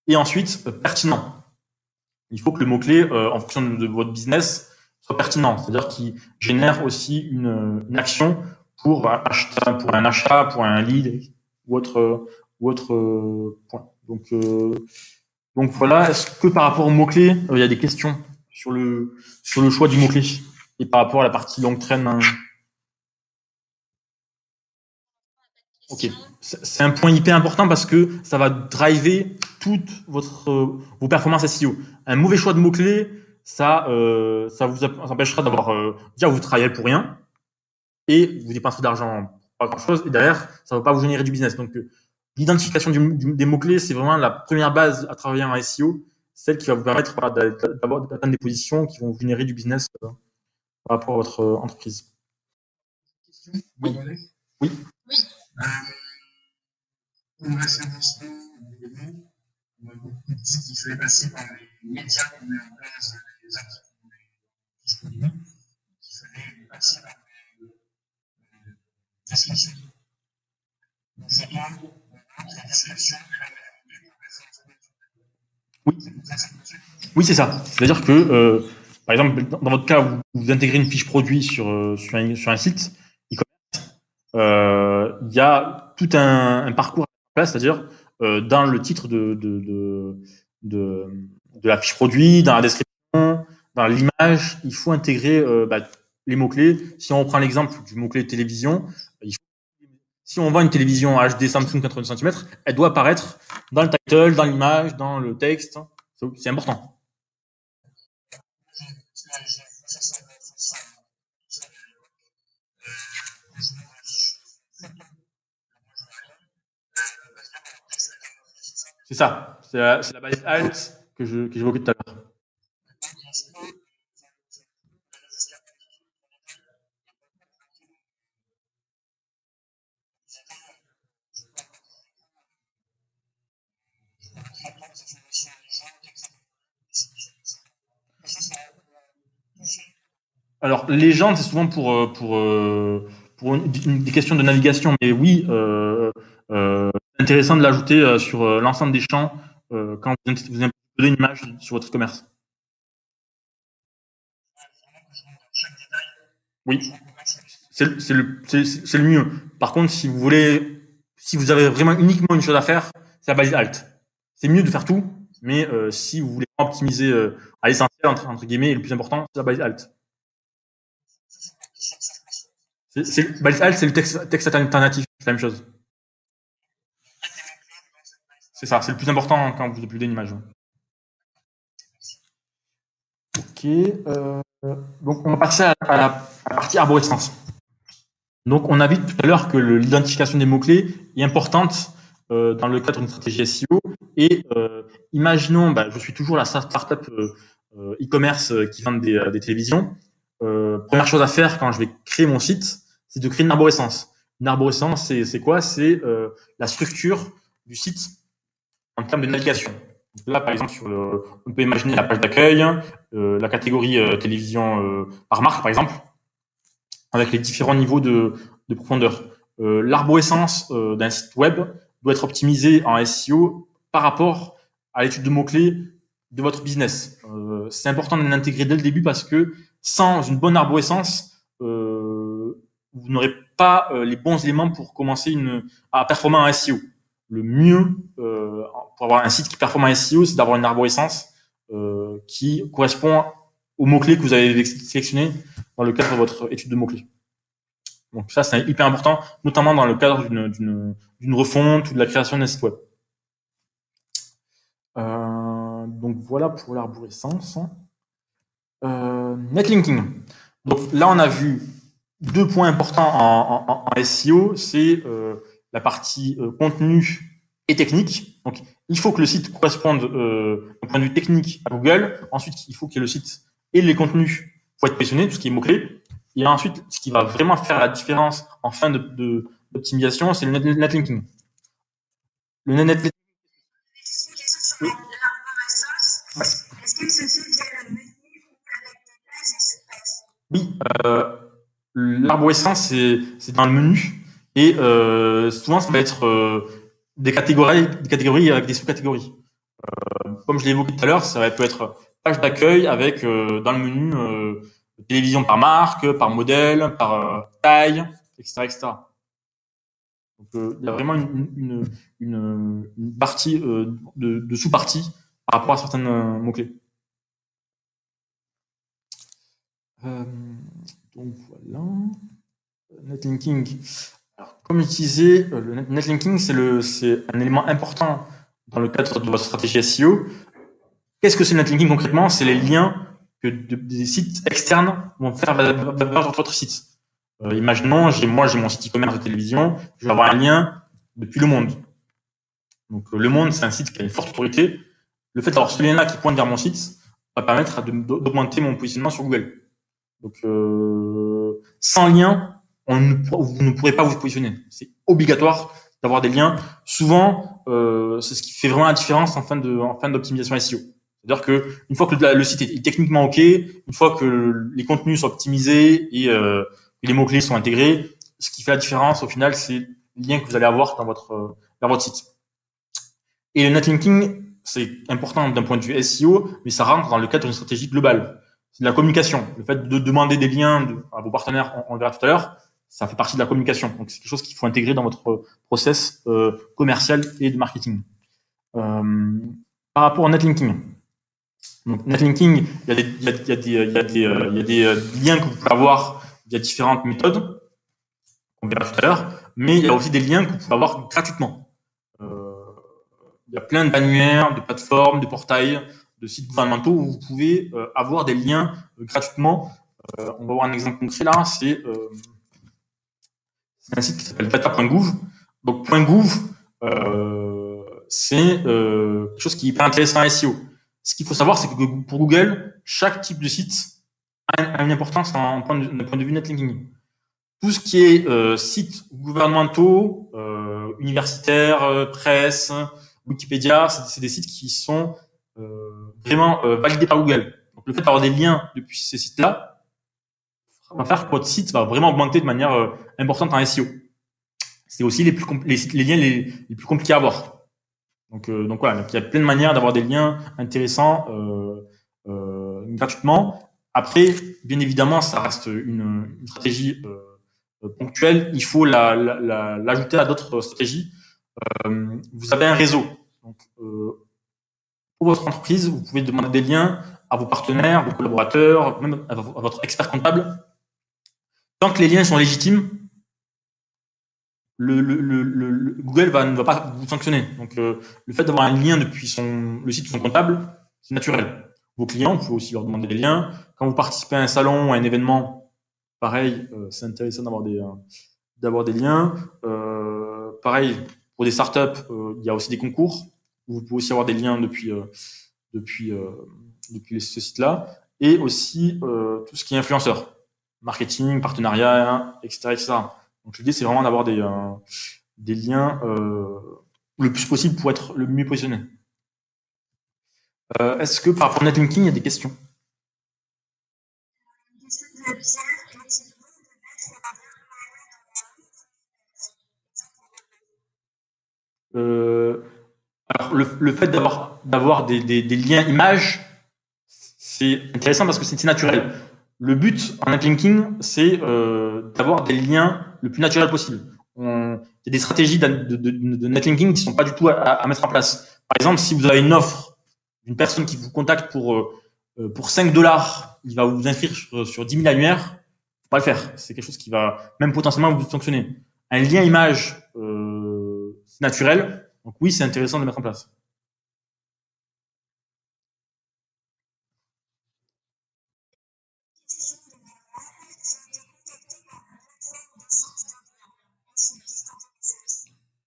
Et ensuite, pertinent. Il faut que le mot-clé, en fonction de votre business, soit pertinent, c'est-à-dire qu'il génère aussi une action pour un achat, pour un lead ou autre point. Donc voilà. Est-ce que par rapport au mot-clé, il y a des questions sur le choix du mot-clé et par rapport à la partie longue traîne? Ok, c'est un point hyper important parce que ça va driver toutes vos performances SEO. Un mauvais choix de mots-clés, ça vous empêchera d'avoir déjà vous travaillez pour rien et vous dépensez d'argent pour pas grand-chose et derrière ça va pas vous générer du business. Donc l'identification des mots-clés, c'est vraiment la première base à travailler en SEO, celle qui va vous permettre d'atteindre des positions qui vont vous générer du business par rapport à votre entreprise. Oui. Oui. Une référence, on a beaucoup de sites qui font passer par les médias qu'on met en place, les articles qu'on met qui fallait passer par les descriptions. Donc, c'est là où on a la description de la Oui, c'est ça. C'est-à-dire que, par exemple, dans votre cas, vous intégrez une fiche produit sur un site e-commerce, il y a tout un parcours à place, c'est-à-dire dans le titre de la fiche produit, dans la description, dans l'image, il faut intégrer les mots-clés. Si on reprend l'exemple du mot-clé télévision, si on vend une télévision HD Samsung 80 cm, elle doit apparaître dans le title, dans l'image, dans le texte. C'est important. C'est ça. C'est la base alt que j'évoquais tout à l'heure. Alors, légende, c'est souvent pour des questions de navigation, mais oui, c'est intéressant de l'ajouter sur l'ensemble des champs quand vous imposez une image sur votre e-commerce. Oui, c'est le mieux. Par contre, si vous avez vraiment uniquement une chose à faire, c'est la base alt. C'est mieux de faire tout, mais si vous voulez optimiser à l'essentiel, entre guillemets, et le plus important, c'est la base alt. Base alt, c'est le texte alternatif, c'est la même chose. C'est ça, c'est le plus important quand vous uploadez une image. Ok. Donc, on va passer à la partie arborescence. Donc, on a vu tout à l'heure que l'identification des mots-clés est importante dans le cadre d'une stratégie SEO. Et imaginons, je suis toujours la startup e-commerce qui vend des télévisions. Première chose à faire quand je vais créer mon site, c'est de créer une arborescence. Une arborescence, c'est quoi? C'est la structure du site en termes de navigation. Donc là, par exemple, on peut imaginer la page d'accueil, la catégorie télévision par marque, par exemple, avec les différents niveaux de profondeur. L'arborescence d'un site web, doit être optimisé en SEO par rapport à l'étude de mots-clés de votre business. C'est important de l'intégrer dès le début parce que sans une bonne arborescence, vous n'aurez pas les bons éléments pour commencer à performer en SEO. Le mieux pour avoir un site qui performe en SEO, c'est d'avoir une arborescence qui correspond aux mots-clés que vous avez sélectionnés dans le cadre de votre étude de mots-clés. Donc ça, c'est hyper important, notamment dans le cadre d'une refonte ou de la création d'un site web. Donc voilà pour l'arborescence. Netlinking. Donc là, on a vu 2 points importants en SEO, c'est la partie contenu et technique. Donc il faut que le site corresponde d'un point de vue technique à Google. Ensuite, il faut que le site ait les contenus pour être positionné, tout ce qui est mots-clés. Et ensuite, ce qui va vraiment faire la différence en fin d'optimisation, c'est le netlinking. Le netlinking. Oui. Est-ce qu'il se fait via le menu avec des pages et ce texte? Oui, l'arborescence, c'est dans le menu. Et souvent, ça va être des catégories avec des sous-catégories. Comme je l'ai évoqué tout à l'heure, ça peut être page d'accueil avec dans le menu télévision par marque, par modèle, par taille, etc., etc. Donc il y a vraiment une partie de sous-partie par rapport à certains mots-clés. Donc voilà. Netlinking. Alors, comme je disais, le netlinking, c'est un élément important dans le cadre de votre stratégie SEO. Qu'est-ce que c'est le netlinking concrètement? C'est les liens que des sites externes vont faire vers votre site. Imaginons, j'ai mon site e-commerce de télévision, je vais avoir un lien depuis Le Monde. Donc Le Monde, c'est un site qui a une forte autorité. Le fait d'avoir ce lien-là qui pointe vers mon site va permettre d'augmenter mon positionnement sur Google. Donc sans lien, vous ne pourrez pas vous positionner. C'est obligatoire d'avoir des liens. Souvent, c'est ce qui fait vraiment la différence en fin d'optimisation SEO. C'est-à-dire que une fois que le site est techniquement OK, une fois que les contenus sont optimisés et les mots-clés sont intégrés, ce qui fait la différence au final, c'est les liens que vous allez avoir dans votre site. Et le netlinking, c'est important d'un point de vue SEO, mais ça rentre dans le cadre d'une stratégie globale. C'est de la communication. Le fait de demander des liens à vos partenaires, on verra tout à l'heure, ça fait partie de la communication. Donc c'est quelque chose qu'il faut intégrer dans votre process commercial et de marketing. Par rapport au netlinking. Donc netlinking, il y a des liens que vous pouvez avoir via différentes méthodes, on verra tout à l'heure, mais il y a aussi des liens que vous pouvez avoir gratuitement. Il y a plein de bannières, de plateformes, de portails, de sites gouvernementaux où vous pouvez avoir des liens gratuitement. On va voir un exemple concret là, c'est un site qui s'appelle data.gouv. Donc .gouv, c'est quelque chose qui est hyper intéressant à SEO. Ce qu'il faut savoir, c'est que pour Google, chaque type de site a une importance d'un point de vue netlinking. Tout ce qui est sites gouvernementaux, universitaires, presse, Wikipédia, c'est des sites qui sont vraiment validés par Google. Donc le fait d'avoir des liens depuis ces sites-là va faire que votre site va vraiment augmenter de manière importante en SEO. C'est aussi les liens les plus compliqués à avoir. Donc voilà, donc il y a plein de manières d'avoir des liens intéressants gratuitement. Après, bien évidemment, ça reste une stratégie ponctuelle. Il faut l'ajouter à d'autres stratégies. Vous avez un réseau. Donc, pour votre entreprise, vous pouvez demander des liens à vos partenaires, vos collaborateurs, même à votre expert comptable. Tant que les liens sont légitimes, Google ne va pas vous sanctionner. Donc, le fait d'avoir un lien depuis le site de son comptable, c'est naturel. Vos clients, vous pouvez aussi leur demander des liens. Quand vous participez à un salon ou à un événement, pareil, c'est intéressant d'avoir des liens. Pareil, pour des startups, il y a aussi des concours. Vous pouvez aussi avoir des liens depuis ce site-là. Et aussi tout ce qui est influenceur, marketing, partenariat, etc., etc. Donc l'idée, c'est vraiment d'avoir des liens le plus possible pour être le mieux positionné. Est-ce que par rapport au netlinking, il y a des questions? Alors, le fait d'avoir des liens images, c'est intéressant parce que c'est naturel. Le but en netlinking, c'est d'avoir des liens le plus naturel possible. Il y a des stratégies de netlinking qui ne sont pas du tout à mettre en place. Par exemple, si vous avez une offre d'une personne qui vous contacte pour 5 $, il va vous inscrire sur 10 000 annuaires, faut pas le faire. C'est quelque chose qui va même potentiellement vous sanctionner. Un lien image, c'est naturel. Donc oui, c'est intéressant de mettre en place.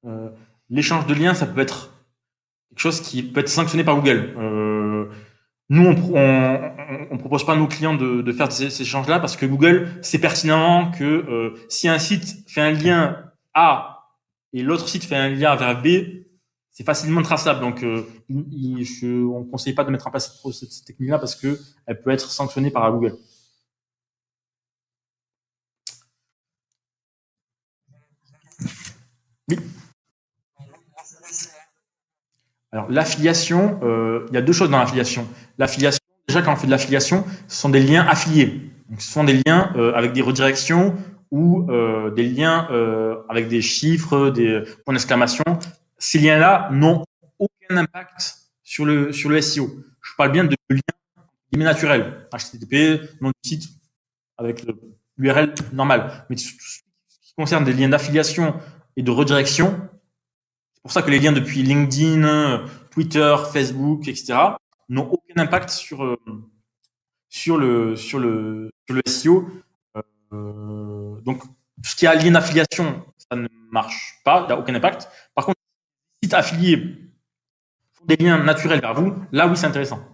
Euh, L'échange de liens, ça peut être quelque chose qui peut être sanctionné par Google. Nous, on propose pas à nos clients de faire ces échanges-là parce que Google sait pertinemment que si un site fait un lien A et l'autre site fait un lien vers B, c'est facilement traçable. Donc, on ne conseille pas de mettre en place cette technique-là parce que elle peut être sanctionnée par Google. Oui. Alors, l'affiliation, il y a deux choses dans l'affiliation. L'affiliation, déjà, quand on fait de l'affiliation, ce sont des liens affiliés. Donc, ce sont des liens avec des redirections ou des liens avec des chiffres, des points d'exclamation. Ces liens-là n'ont aucun impact sur le SEO. Je parle bien de liens naturels. HTTP, nom du site, avec l'URL normal. Mais tout ce qui concerne des liens d'affiliation et de redirection, c'est pour ça que les liens depuis LinkedIn, Twitter, Facebook, etc., n'ont aucun impact sur le SEO. Donc, tout ce qui est lien d'affiliation, ça ne marche pas, il n'y a aucun impact. Par contre, si les sites affiliés font des liens naturels vers vous, là, oui, c'est intéressant.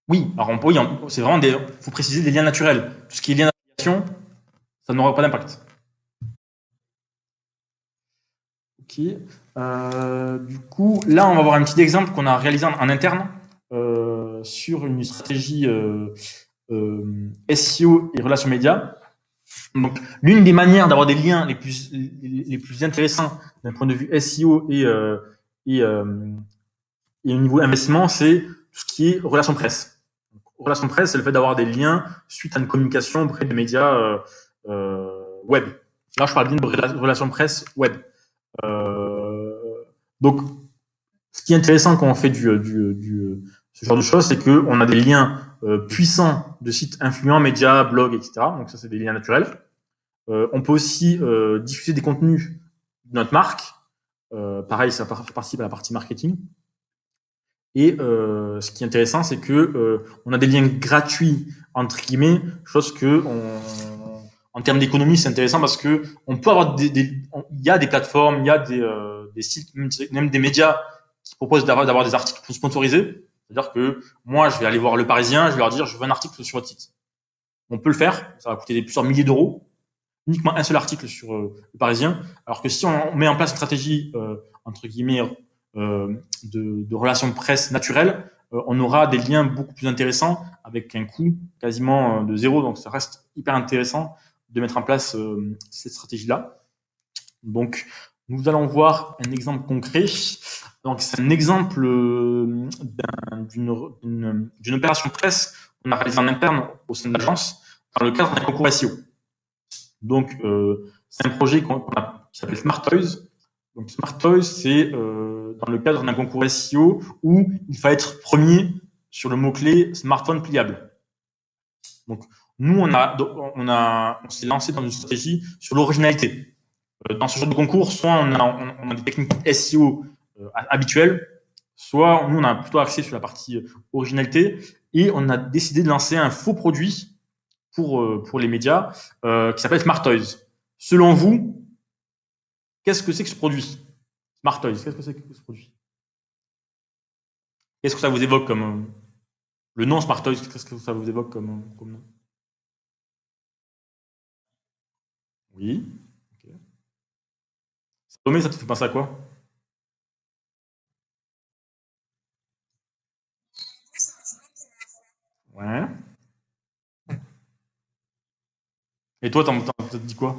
Oui, alors oui, c'est vraiment faut préciser des liens naturels. Tout ce qui est lien d'affiliation, ça n'aura pas d'impact. Ok. Du coup, là, on va voir un petit exemple qu'on a réalisé en interne sur une stratégie SEO et relations médias. Donc, l'une des manières d'avoir des liens les plus intéressants d'un point de vue SEO et, euh, et au niveau investissement, c'est tout ce qui est relations presse. Donc, relations presse, c'est le fait d'avoir des liens suite à une communication auprès des médias web. Là, je parle bien de relations presse web. Euh, donc, ce qui est intéressant quand on fait ce genre de choses, c'est qu'on a des liens puissants de sites influents, médias, blogs, etc. Donc ça, c'est des liens naturels. On peut aussi diffuser des contenus de notre marque. Pareil, ça participe à la partie marketing. Et ce qui est intéressant, c'est que on a des liens gratuits entre guillemets, chose que en termes d'économie, c'est intéressant parce que on peut avoir il y a des plateformes, il y a des sites, même des médias qui proposent d'avoir des articles sponsorisés. C'est-à-dire que moi, je vais aller voir Le Parisien, je vais leur dire, je veux un article sur votre site. On peut le faire, ça va coûter plusieurs milliers d'euros, uniquement un seul article sur Le Parisien. Alors que si on met en place une stratégie entre guillemets de relations de presse naturelles, on aura des liens beaucoup plus intéressants avec un coût quasiment de zéro. Donc ça reste hyper intéressant de mettre en place cette stratégie-là. Donc nous allons voir un exemple concret. Donc c'est un exemple d'une opération presse qu'on a réalisée en interne au sein de l'agence dans le cadre d'un concours SEO. Donc c'est un projet qui s'appelle Smart Toys. Donc Smart Toys, c'est dans le cadre d'un concours SEO où il fallait être premier sur le mot-clé smartphone pliable. Donc nous, on s'est lancé dans une stratégie sur l'originalité. Dans ce genre de concours, soit on a des techniques SEO habituelles, soit nous, on a plutôt axé sur la partie originalité et on a décidé de lancer un faux produit pour les médias qui s'appelle Smart Toys. Selon vous, qu'est-ce que c'est que ce produit? Smart Toys, qu'est-ce que c'est que ce produit? Qu'est-ce que ça vous évoque comme le nom Smart Toys? Qu'est-ce que ça vous évoque comme nom? Oui. Ok. Salomé, ça te fait penser à quoi? Ouais. Et toi, t'as dit quoi?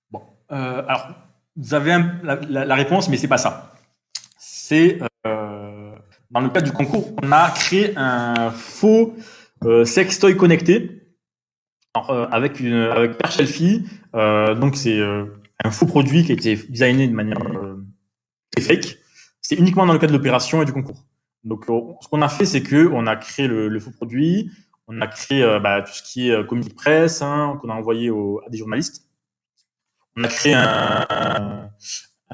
Bon, alors, vous avez la réponse, mais c'est pas ça. C'est dans le cadre du concours, on a créé un faux sextoy connecté. Alors, avec Pierre Shelfie, donc c'est un faux produit qui a été designé de manière fake. C'est uniquement dans le cadre de l'opération et du concours. Donc, ce qu'on a fait, c'est que on a créé le faux produit, on a créé tout ce qui est communiqué de presse, hein, qu'on a envoyé à des journalistes. On a créé un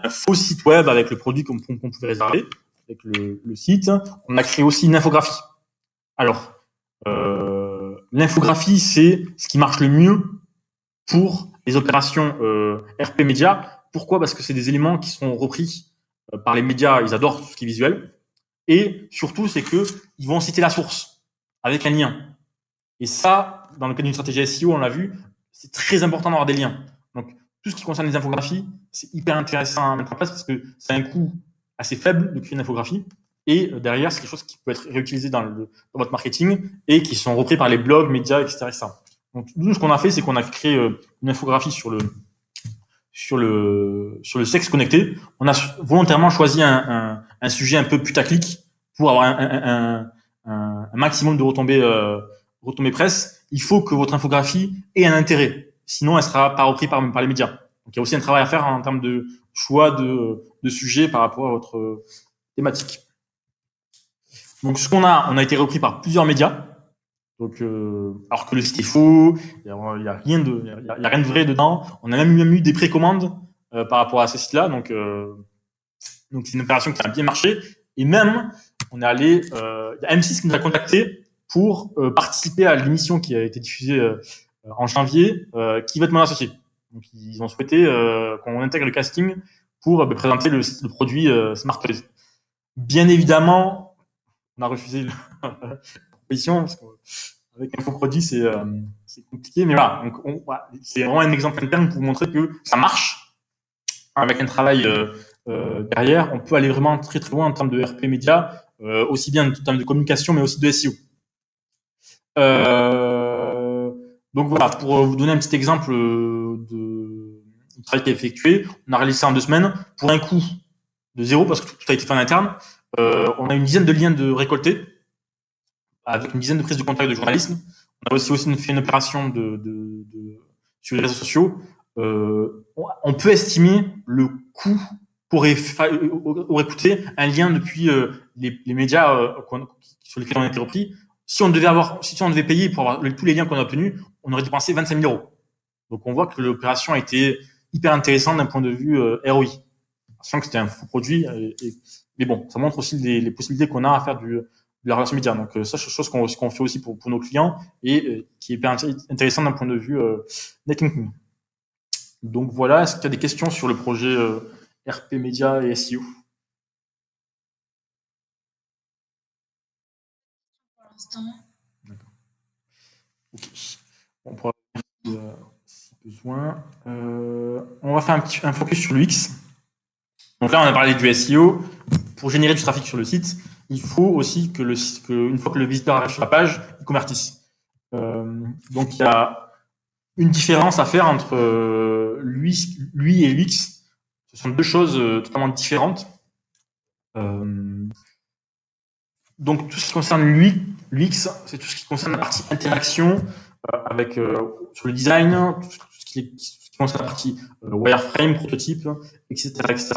faux site web avec le produit qu'on pouvait réserver, avec le site. On a créé aussi une infographie. Alors, l'infographie, c'est ce qui marche le mieux pour les opérations RP Média. Pourquoi? Parce que c'est des éléments qui sont repris par les médias. Ils adorent tout ce qui est visuel. Et surtout, c'est que ils vont citer la source avec un lien. Et ça, dans le cadre d'une stratégie SEO, on l'a vu, c'est très important d'avoir des liens. Donc, tout ce qui concerne les infographies, c'est hyper intéressant à mettre en place parce que c'est un coût assez faible de créer une infographie. Et derrière, c'est quelque chose qui peut être réutilisé dans votre marketing et qui sont repris par les blogs, médias, etc. etc. Donc, nous, ce qu'on a fait, c'est qu'on a créé une infographie sur le sexe connecté. On a volontairement choisi un sujet un peu putaclic pour avoir un maximum de retombées presse. Il faut que votre infographie ait un intérêt. Sinon, elle sera pas reprise par les médias. Donc, il y a aussi un travail à faire en termes de choix de sujets par rapport à votre thématique. Donc, on a été repris par plusieurs médias. Donc, alors que le site est faux, il y a rien de vrai dedans. On a même eu des précommandes par rapport à ce site-là. Donc c'est une opération qui a bien marché. Et même, on est allé, il y a M6 qui nous a contacté pour participer à l'émission qui a été diffusée en janvier, Qui va être mon associé. Donc, ils ont souhaité qu'on intègre le casting pour présenter le produit Smart Toys. Bien évidemment, on a refusé la proposition parce que avec un faux produit, c'est compliqué, mais voilà. Donc, voilà. C'est vraiment un exemple interne pour vous montrer que ça marche. Avec un travail derrière, on peut aller vraiment très très loin en termes de RP média, aussi bien en termes de communication, mais aussi de SEO. Donc voilà, pour vous donner un petit exemple du travail qui est effectué, on a réalisé ça en 2 semaines pour un coût de 0 parce que tout a été fait en interne. On a une dizaine de liens de récoltés avec une dizaine de prises de contact de journalisme. On a aussi fait une opération sur les réseaux sociaux. On peut estimer le coût aurait coûté un lien depuis les médias sur lesquels on a été repris. Si on devait payer pour avoir tous les liens qu'on a obtenus, on aurait dépensé 25 000 euros. Donc on voit que l'opération a été hyper intéressante d'un point de vue ROI. Sachant que c'était un faux produit, mais bon, ça montre aussi les possibilités qu'on a à faire de la relation média. Donc ça, c'est chose qu'on fait aussi pour nos clients et qui est hyper intéressant d'un point de vue netlinking. Donc voilà, est-ce qu'il y a des questions sur le projet RP Média et SEO? Pour l'instant. D'accord. Ok. On pourra revenir si besoin. On va faire un focus sur l'UX. Donc là, on a parlé du SEO. Pour générer du trafic sur le site, il faut aussi que une fois que le visiteur arrive sur la page, il convertisse. Donc il y a une différence à faire entre lui et l'UX. Ce sont deux choses totalement différentes. Donc tout ce qui concerne l'UX, c'est tout ce qui concerne la partie interaction avec sur le design, tout ce qui concerne la partie wireframe, prototype, etc., etc.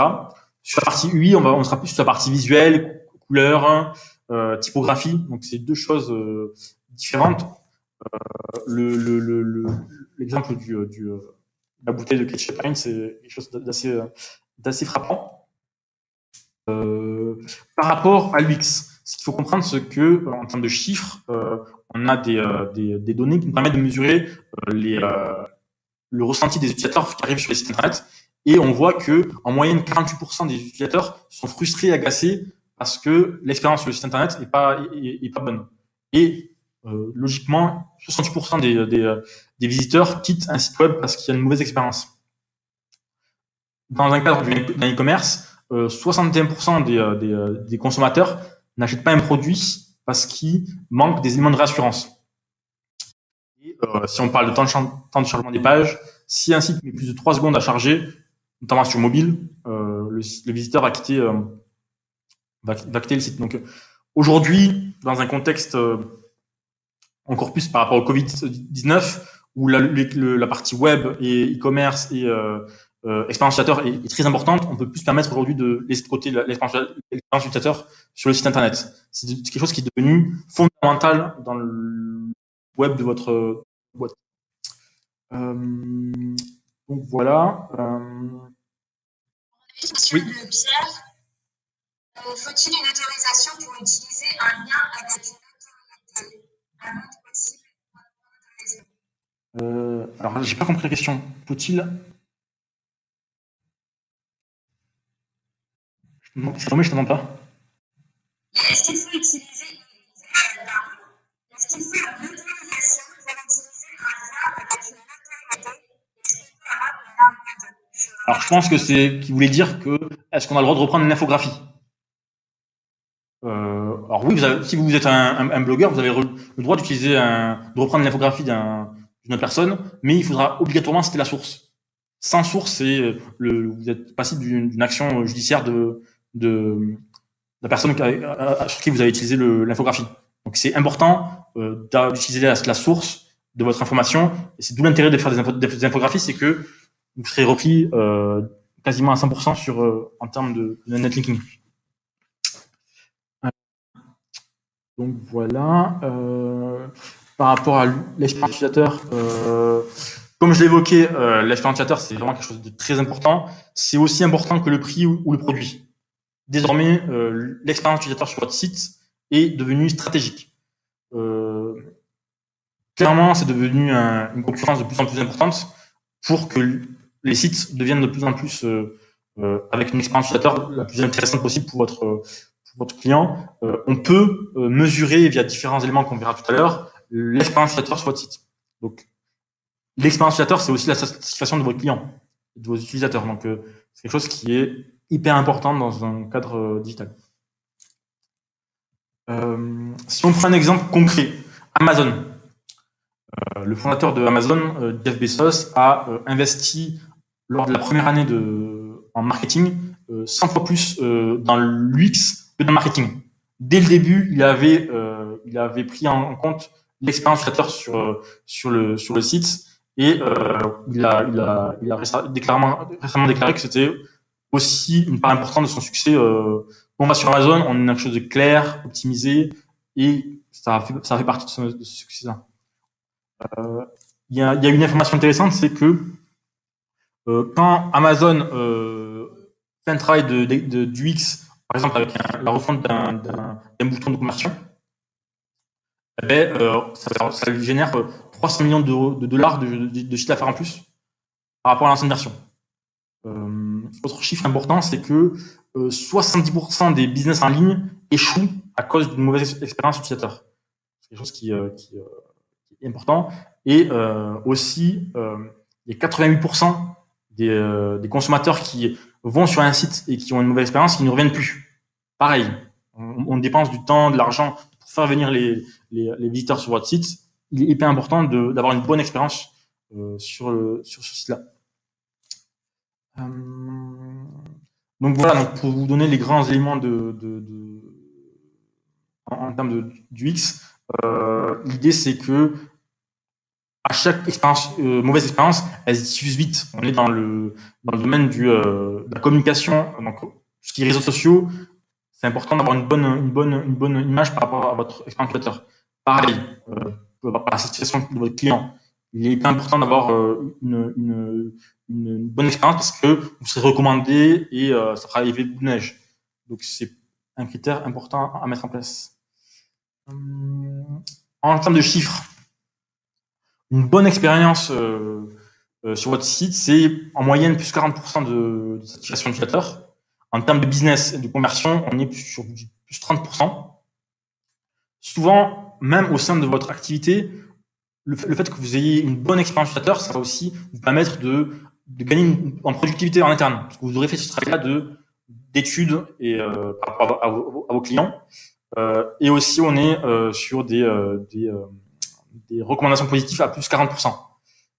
Sur la partie UI, on sera plus sur la partie visuelle, couleur, typographie. Donc c'est deux choses différentes. L'exemple de la bouteille de ketchup Heinz, c'est quelque chose d'assez frappant. Par rapport à l'UX, ce qu'il faut comprendre, c'est que en termes de chiffres, on a des données qui nous permettent de mesurer le ressenti des utilisateurs qui arrivent sur les sites internet. Et on voit que en moyenne, 48% des utilisateurs sont frustrés et agacés parce que l'expérience sur le site internet est pas bonne. Et logiquement, 68% des visiteurs quittent un site web parce qu'il y a une mauvaise expérience. dans un cadre d'un e-commerce, 61% des consommateurs n'achètent pas un produit parce qu'il manque des éléments de réassurance. Et, si on parle de temps de chargement des pages, si un site met plus de 3 secondes à charger, notamment sur mobile, le visiteur va quitter le site. Donc aujourd'hui, dans un contexte encore plus par rapport au Covid-19, où la partie web et e-commerce et expérience utilisateur est très importante, on peut plus se permettre aujourd'hui de laisser de côté l'expérience utilisateur sur le site internet. C'est quelque chose qui est devenu fondamental dans le web de votre boîte. Donc voilà. Question de Pierre. Faut-il une autorisation pour utiliser un lien avec une autorité? Un autre possible autorisation. Alors, j'ai pas compris la question. Faut-il... C'est tombé, je t'entends pas. Est-ce qu'il faut utiliser est-ce qu'il faut une autorisation pour utiliser un lien avec une autorité? Est-ce qu'il peut y avoir une arme? Alors, je pense que c'est qu'il voulait dire que est-ce qu'on a le droit de reprendre une infographie? Alors oui, si vous êtes un blogueur, vous avez le droit d'utiliser de reprendre l'infographie d'une autre personne, mais il faudra obligatoirement citer la source. Sans source, vous êtes passible d'une action judiciaire de la personne sur qui vous avez utilisé l'infographie. Donc c'est important d'utiliser la source de votre information, et c'est d'où l'intérêt de faire des infographies, c'est que vous serez repris quasiment à 100% en termes de netlinking. Donc voilà. Par rapport à l'expérience utilisateur, comme je l'évoquais, l'expérience utilisateur, c'est vraiment quelque chose de très important. C'est aussi important que le prix ou le produit. Désormais, l'expérience utilisateur sur votre site est devenue stratégique. Clairement, c'est devenu une concurrence de plus en plus importante pour que les sites deviennent de plus en plus avec une expérience utilisateur la plus intéressante possible pour votre client. On peut mesurer via différents éléments qu'on verra tout à l'heure l'expérience utilisateur sur votre site. Donc, l'expérience utilisateur, c'est aussi la satisfaction de votre client, de vos utilisateurs. Donc, c'est quelque chose qui est hyper important dans un cadre digital. Si on prend un exemple concret, Amazon. Le fondateur de Amazon, Jeff Bezos, a investi lors de la première année en marketing 100 fois plus dans l'UX que dans le marketing. Dès le début, il avait pris en compte l'expérience utilisateur sur le site, et il a récemment déclaré que c'était aussi une part importante de son succès. On va sur Amazon, on a quelque chose de clair, optimisé, et ça fait partie de ce succès-là. Il y a une information intéressante, c'est que quand Amazon fait un travail d'UX, par exemple avec la refonte d'un bouton de conversion, ça lui génère 300 millions de dollars de chiffre d'affaires en plus par rapport à l'ancienne version. Autre chiffre important, c'est que 70% des business en ligne échouent à cause d'une mauvaise expérience utilisateur. C'est quelque chose qui est important. Et aussi, il y a 88% des consommateurs qui vont sur un site et qui ont une mauvaise expérience qui ne reviennent plus. Pareil, on dépense du temps, de l'argent pour faire venir les visiteurs sur votre site. Il est hyper important d'avoir une bonne expérience sur ce site-là. Donc voilà, pour vous donner les grands éléments en termes d'UX, l'idée c'est que à chaque mauvaise expérience, elle se diffuse vite. On est dans le domaine de la communication, donc tout ce qui est réseaux sociaux. C'est important d'avoir une bonne image par rapport à votre expérience utilisateur. Pareil, par la satisfaction de votre client. Il est important d'avoir une bonne expérience parce que vous serez recommandé et ça fera l'effet de neige. Donc c'est un critère important à mettre en place. En termes de chiffres, une bonne expérience sur votre site, c'est en moyenne plus 40% de satisfaction utilisateur. En termes de business et de conversion, on est sur plus 30%. Souvent, même au sein de votre activité, le fait que vous ayez une bonne expérience utilisateur, ça va aussi vous permettre de gagner en productivité en interne, parce que vous aurez fait ce travail-là d'études et par rapport à vos clients. Et aussi, on est sur des recommandations positives à plus 40%.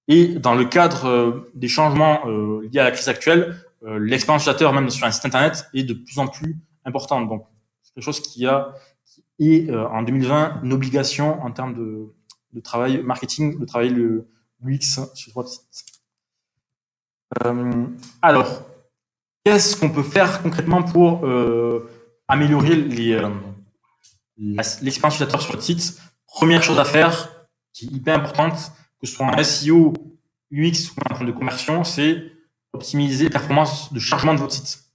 Et dans le cadre des changements liés à la crise actuelle, l'expérience utilisateur, même sur un site internet, est de plus en plus importante. Donc, c'est quelque chose qui est en 2020 une obligation en termes de travail marketing, de travailler le UX sur votre site. Alors, qu'est-ce qu'on peut faire concrètement pour améliorer l'expérience utilisateur sur votre site? Première chose à faire, qui est hyper importante, que ce soit en SEO, UX ou en termes de conversion, c'est optimiser les performances de chargement de votre site.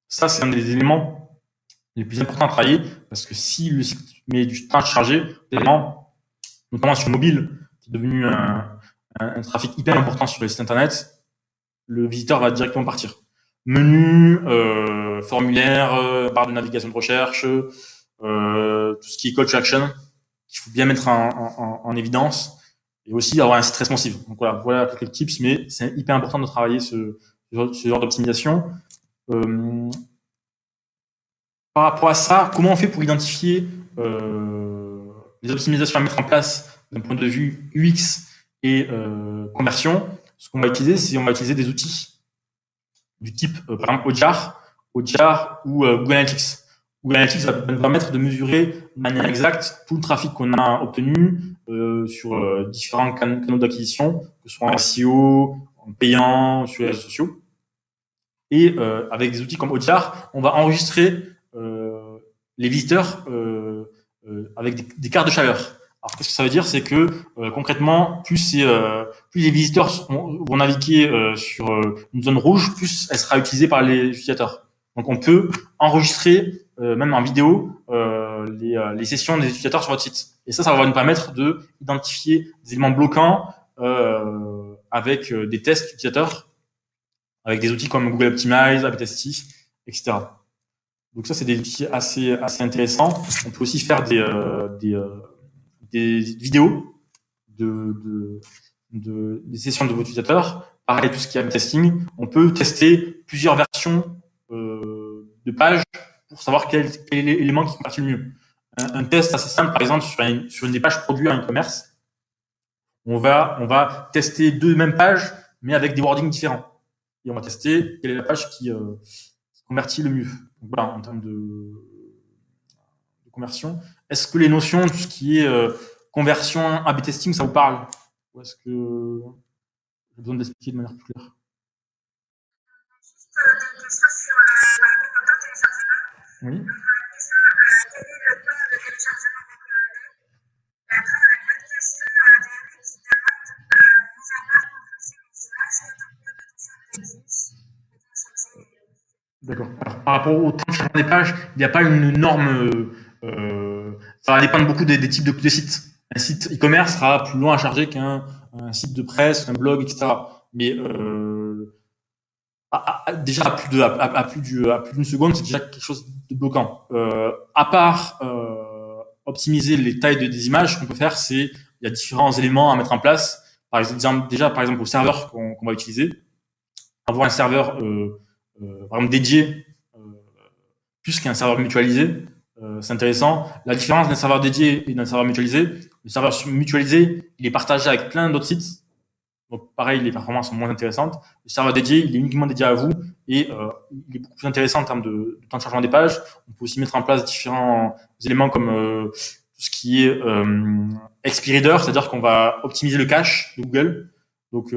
Ça, c'est un des éléments les plus importants à travailler, parce que si le site met du temps à charger, notamment sur mobile, qui est devenu un trafic hyper important sur les sites internet, le visiteur va directement partir. Menu, formulaire, barre de navigation de recherche, tout ce qui est call to action, qu'il faut bien mettre en évidence, et aussi avoir un site responsive. Donc voilà quelques tips, mais c'est hyper important de travailler ce genre d'optimisation. Par rapport à ça, comment on fait pour identifier les optimisations à mettre en place d'un point de vue UX et conversion? Ce qu'on va utiliser, c'est on va utiliser des outils du type, par exemple, Hotjar ou Google Analytics. Google Analytics va nous permettre de mesurer de manière exacte tout le trafic qu'on a obtenu sur différents canaux d'acquisition, que ce soit en SEO, en payant, sur les réseaux sociaux. Et avec des outils comme Hotjar, on va enregistrer les visiteurs avec des cartes de chaleur. Alors qu'est-ce que ça veut dire? C'est que concrètement, plus les visiteurs vont naviguer sur une zone rouge, plus elle sera utilisée par les utilisateurs. Donc on peut enregistrer même en vidéo les sessions des utilisateurs sur votre site. Et ça va nous permettre de identifier des éléments bloquants avec des tests utilisateurs, avec des outils comme Google Optimize, A/B-Testy, etc. Donc ça, c'est des outils assez intéressants. On peut aussi faire des vidéos des sessions de votre utilisateur. Pareil, tout ce qui est A/B-testing. On peut tester plusieurs versions de pages pour savoir quel est l'élément qui convertit le mieux. Un test assez simple, par exemple, sur une des pages produits en e-commerce, on va tester deux mêmes pages, mais avec des wordings différents. Et on va tester quelle est la page qui convertit le mieux. Donc voilà, en termes de conversion. Est-ce que les notions, tout ce qui est conversion, A/B testing, ça vous parle? Ou est-ce que j'ai besoin d'expliquer de manière plus claire? Juste des questions sur le temps de téléchargement. Oui. Donc, la question, quel est le temps de téléchargement recommandé? Et après, on a une autre question d'Éric qui demande, mis à part pour fixer les images, quel temps de production de plus? D'accord. Alors, par rapport au temps de chargement des pages, il n'y a pas une norme. Ça va dépendre beaucoup des types de sites. Un site e-commerce sera plus long à charger qu'un site de presse, un blog, etc. Mais déjà à plus d'une seconde, c'est déjà quelque chose de bloquant. À part optimiser les tailles des images, ce qu'on peut faire, c'est il y a différents éléments à mettre en place. Par exemple, au serveur qu'on va utiliser, avoir un serveur par exemple dédié plus qu'un serveur mutualisé, c'est intéressant. La différence d'un serveur dédié et d'un serveur mutualisé, le serveur mutualisé, il est partagé avec plein d'autres sites. Donc pareil, les performances sont moins intéressantes. Le serveur dédié, il est uniquement dédié à vous et il est beaucoup plus intéressant en termes de temps de chargement des pages. On peut aussi mettre en place différents éléments comme tout ce qui est expiry reader, c'est-à-dire qu'on va optimiser le cache de Google. Donc,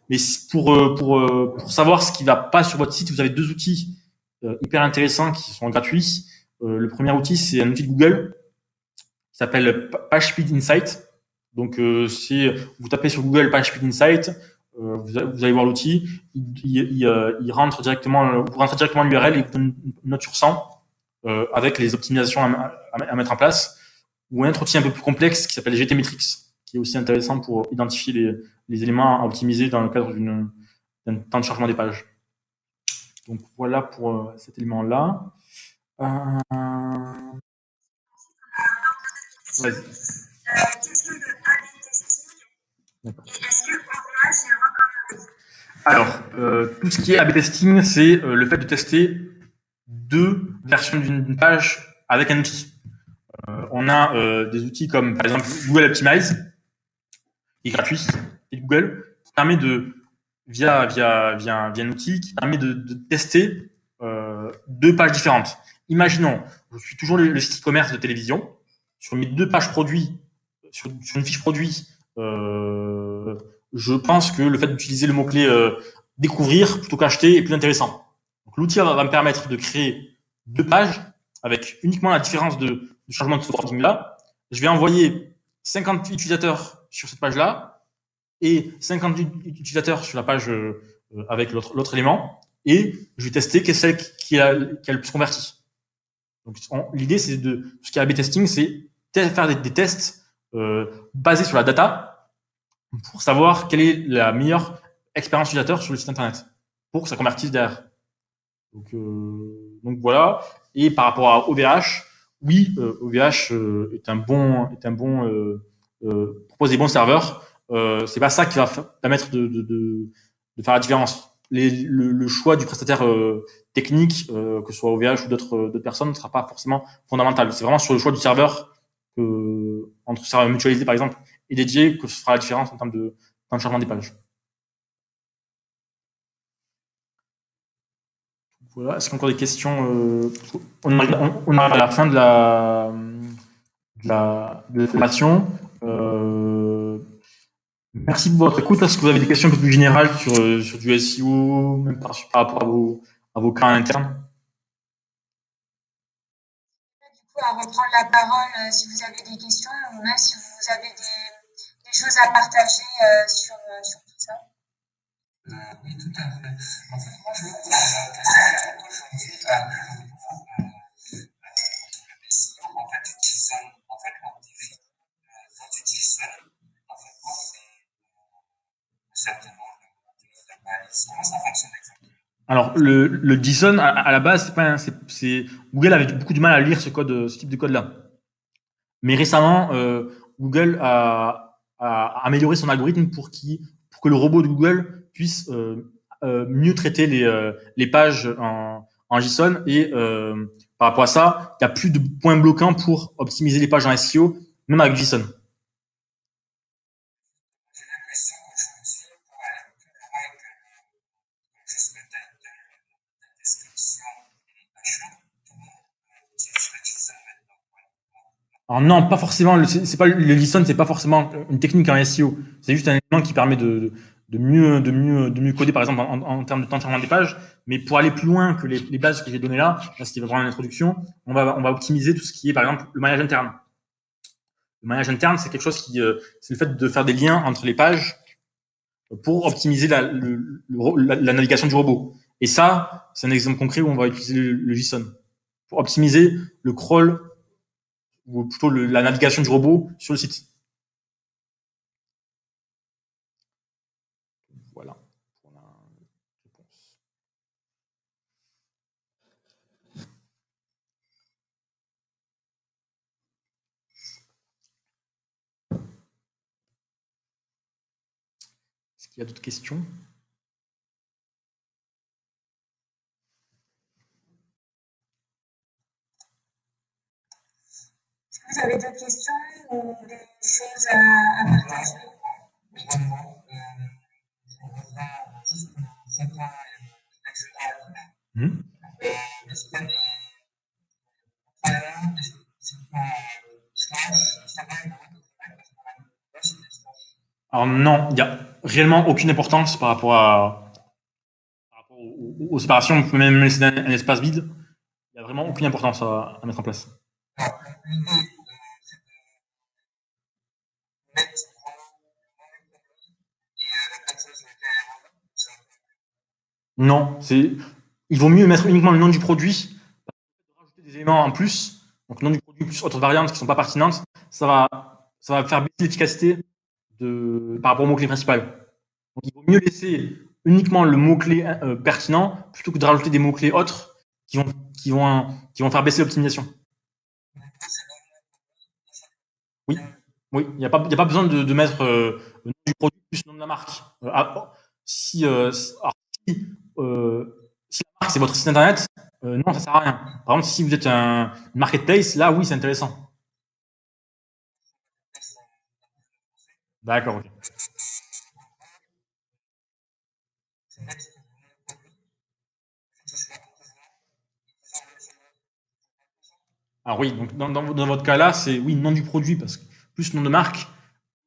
mais pour savoir ce qui va pas sur votre site, vous avez deux outils hyper intéressants qui sont gratuits. Le premier outil, c'est un outil de Google qui s'appelle PageSpeed Insight. Donc, si vous tapez sur Google PageSpeed Insight, vous allez voir l'outil. Il rentre directement, vous rentrez directement l'URL et vous donne une note sur 100 avec les optimisations à mettre en place. Ou un autre outil un peu plus complexe qui s'appelle GTmetrix, qui est aussi intéressant pour identifier les éléments à optimiser dans le cadre d'un temps de chargement des pages. Donc voilà pour cet élément-là. Vas-y. Qu'est-ce que le A/B testing? Et est-ce que Orna, c'est recommandé? Alors, tout ce qui est A/B testing, c'est le fait de tester deux versions d'une page avec un outil. On a des outils comme par exemple Google Optimize, qui est gratuit, et Google, qui permet de via un outil qui permet de tester deux pages différentes. Imaginons, je suis toujours le site e-commerce de télévision, sur mes deux pages produits, sur une fiche produit, je pense que le fait d'utiliser le mot-clé découvrir plutôt qu'acheter est plus intéressant. Donc, l'outil va me permettre de créer deux pages avec uniquement la différence de changement de wording là. Je vais envoyer 50 utilisateurs sur cette page-là et 50 utilisateurs sur la page avec l'autre élément, et je vais tester quelle est celle qui a le plus converti. Donc, l'idée, c'est tout ce qui est A/B testing, c'est faire des tests basés sur la data pour savoir quelle est la meilleure expérience utilisateur sur le site internet pour que ça convertisse derrière. Donc voilà. Et par rapport à OVH, oui, OVH propose des bons serveurs. C'est pas ça qui va permettre de faire la différence. Le choix du prestataire technique, que ce soit OVH ou d'autres personnes, ne sera pas forcément fondamental. C'est vraiment sur le choix du serveur entre serveur mutualisé par exemple et dédié que ce fera la différence en termes de changement des pages. Voilà. Est-ce qu'il y a encore des questions on arrive à la fin de la formation. Merci de votre écoute. Est-ce que vous avez des questions un peu plus générales sur du SEO, même par rapport à vos cas internes? Du coup, à reprendre la parole si vous avez des questions, ou même si vous avez des choses à partager sur tout ça. Oui, tout à fait. En fait, moi, je veux aujourd'hui le SEO, en fait, utilisant, en fait, on définit votre utilisateur. En fait, moi, c'est certainement le balise. Comment ça fonctionne exactement? Alors, le JSON, à la base, Google avait beaucoup de mal à lire ce type de code-là. Mais récemment, Google a amélioré son algorithme pour que le robot de Google puisse mieux traiter les pages en JSON, et par rapport à ça, il n'y a plus de points bloquants pour optimiser les pages en SEO, même avec JSON. J'ai l'impression qu'aujourd'hui, pour aller plus loin que juste la description et l'achat, tout le monde utilise le JSON maintenant. Alors non, pas forcément. Le JSON, c'est pas forcément une technique en SEO. C'est juste un élément qui permet de mieux coder, par exemple, en termes de temps de chargement des pages. Mais pour aller plus loin que les bases que j'ai données là, c'était vraiment une introduction, on va optimiser tout ce qui est, par exemple, le maillage interne. Le maillage interne, c'est quelque chose c'est le fait de faire des liens entre les pages pour optimiser la navigation du robot. Et ça, c'est un exemple concret où on va utiliser le JSON pour optimiser le crawl, ou plutôt la navigation du robot sur le site. Voilà pour la réponse. Est-ce qu'il y a d'autres questions? Est-ce que vous avez d'autres questions ou des choses à partager? Alors non, il n'y a réellement aucune importance par rapport aux séparations. On peut même laisser un espace vide. Il n'y a vraiment aucune importance à mettre en place. Non, il vaut mieux mettre uniquement le nom du produit, rajouter des éléments en plus, donc nom du produit plus autres variantes qui ne sont pas pertinentes, ça va faire baisser l'efficacité par rapport au mot-clé principal. Donc il vaut mieux laisser uniquement le mot-clé pertinent plutôt que de rajouter des mots-clés autres qui vont faire baisser l'optimisation. Oui, il n'y a pas besoin de mettre le nom du produit plus le nom de la marque. alors, si la marque c'est votre site internet, non, ça sert à rien. Par contre, si vous êtes une marketplace, là, oui, c'est intéressant. D'accord, ok. Alors oui, donc dans votre cas-là, c'est oui, nom du produit, parce que plus nom de marque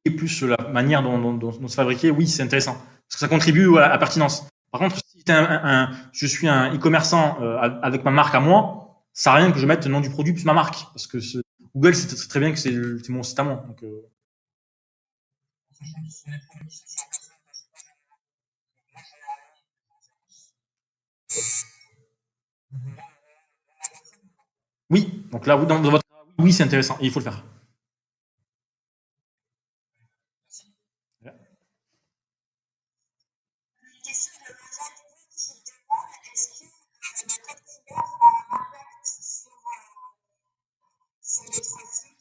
et plus la manière dont c'est fabriqué, oui, c'est intéressant. Parce que ça contribue à la pertinence. Par contre, si je suis un e-commerçant avec ma marque à moi, ça sert à rien que je mette le nom du produit plus ma marque. Parce que Google, c'est très bien que c'est mon site à moi. Donc, oui, donc là, dans votre cas, oui, c'est intéressant et il faut le faire. Une question de Rosette qui demande est-ce que le code couleur a un impact sur le trafic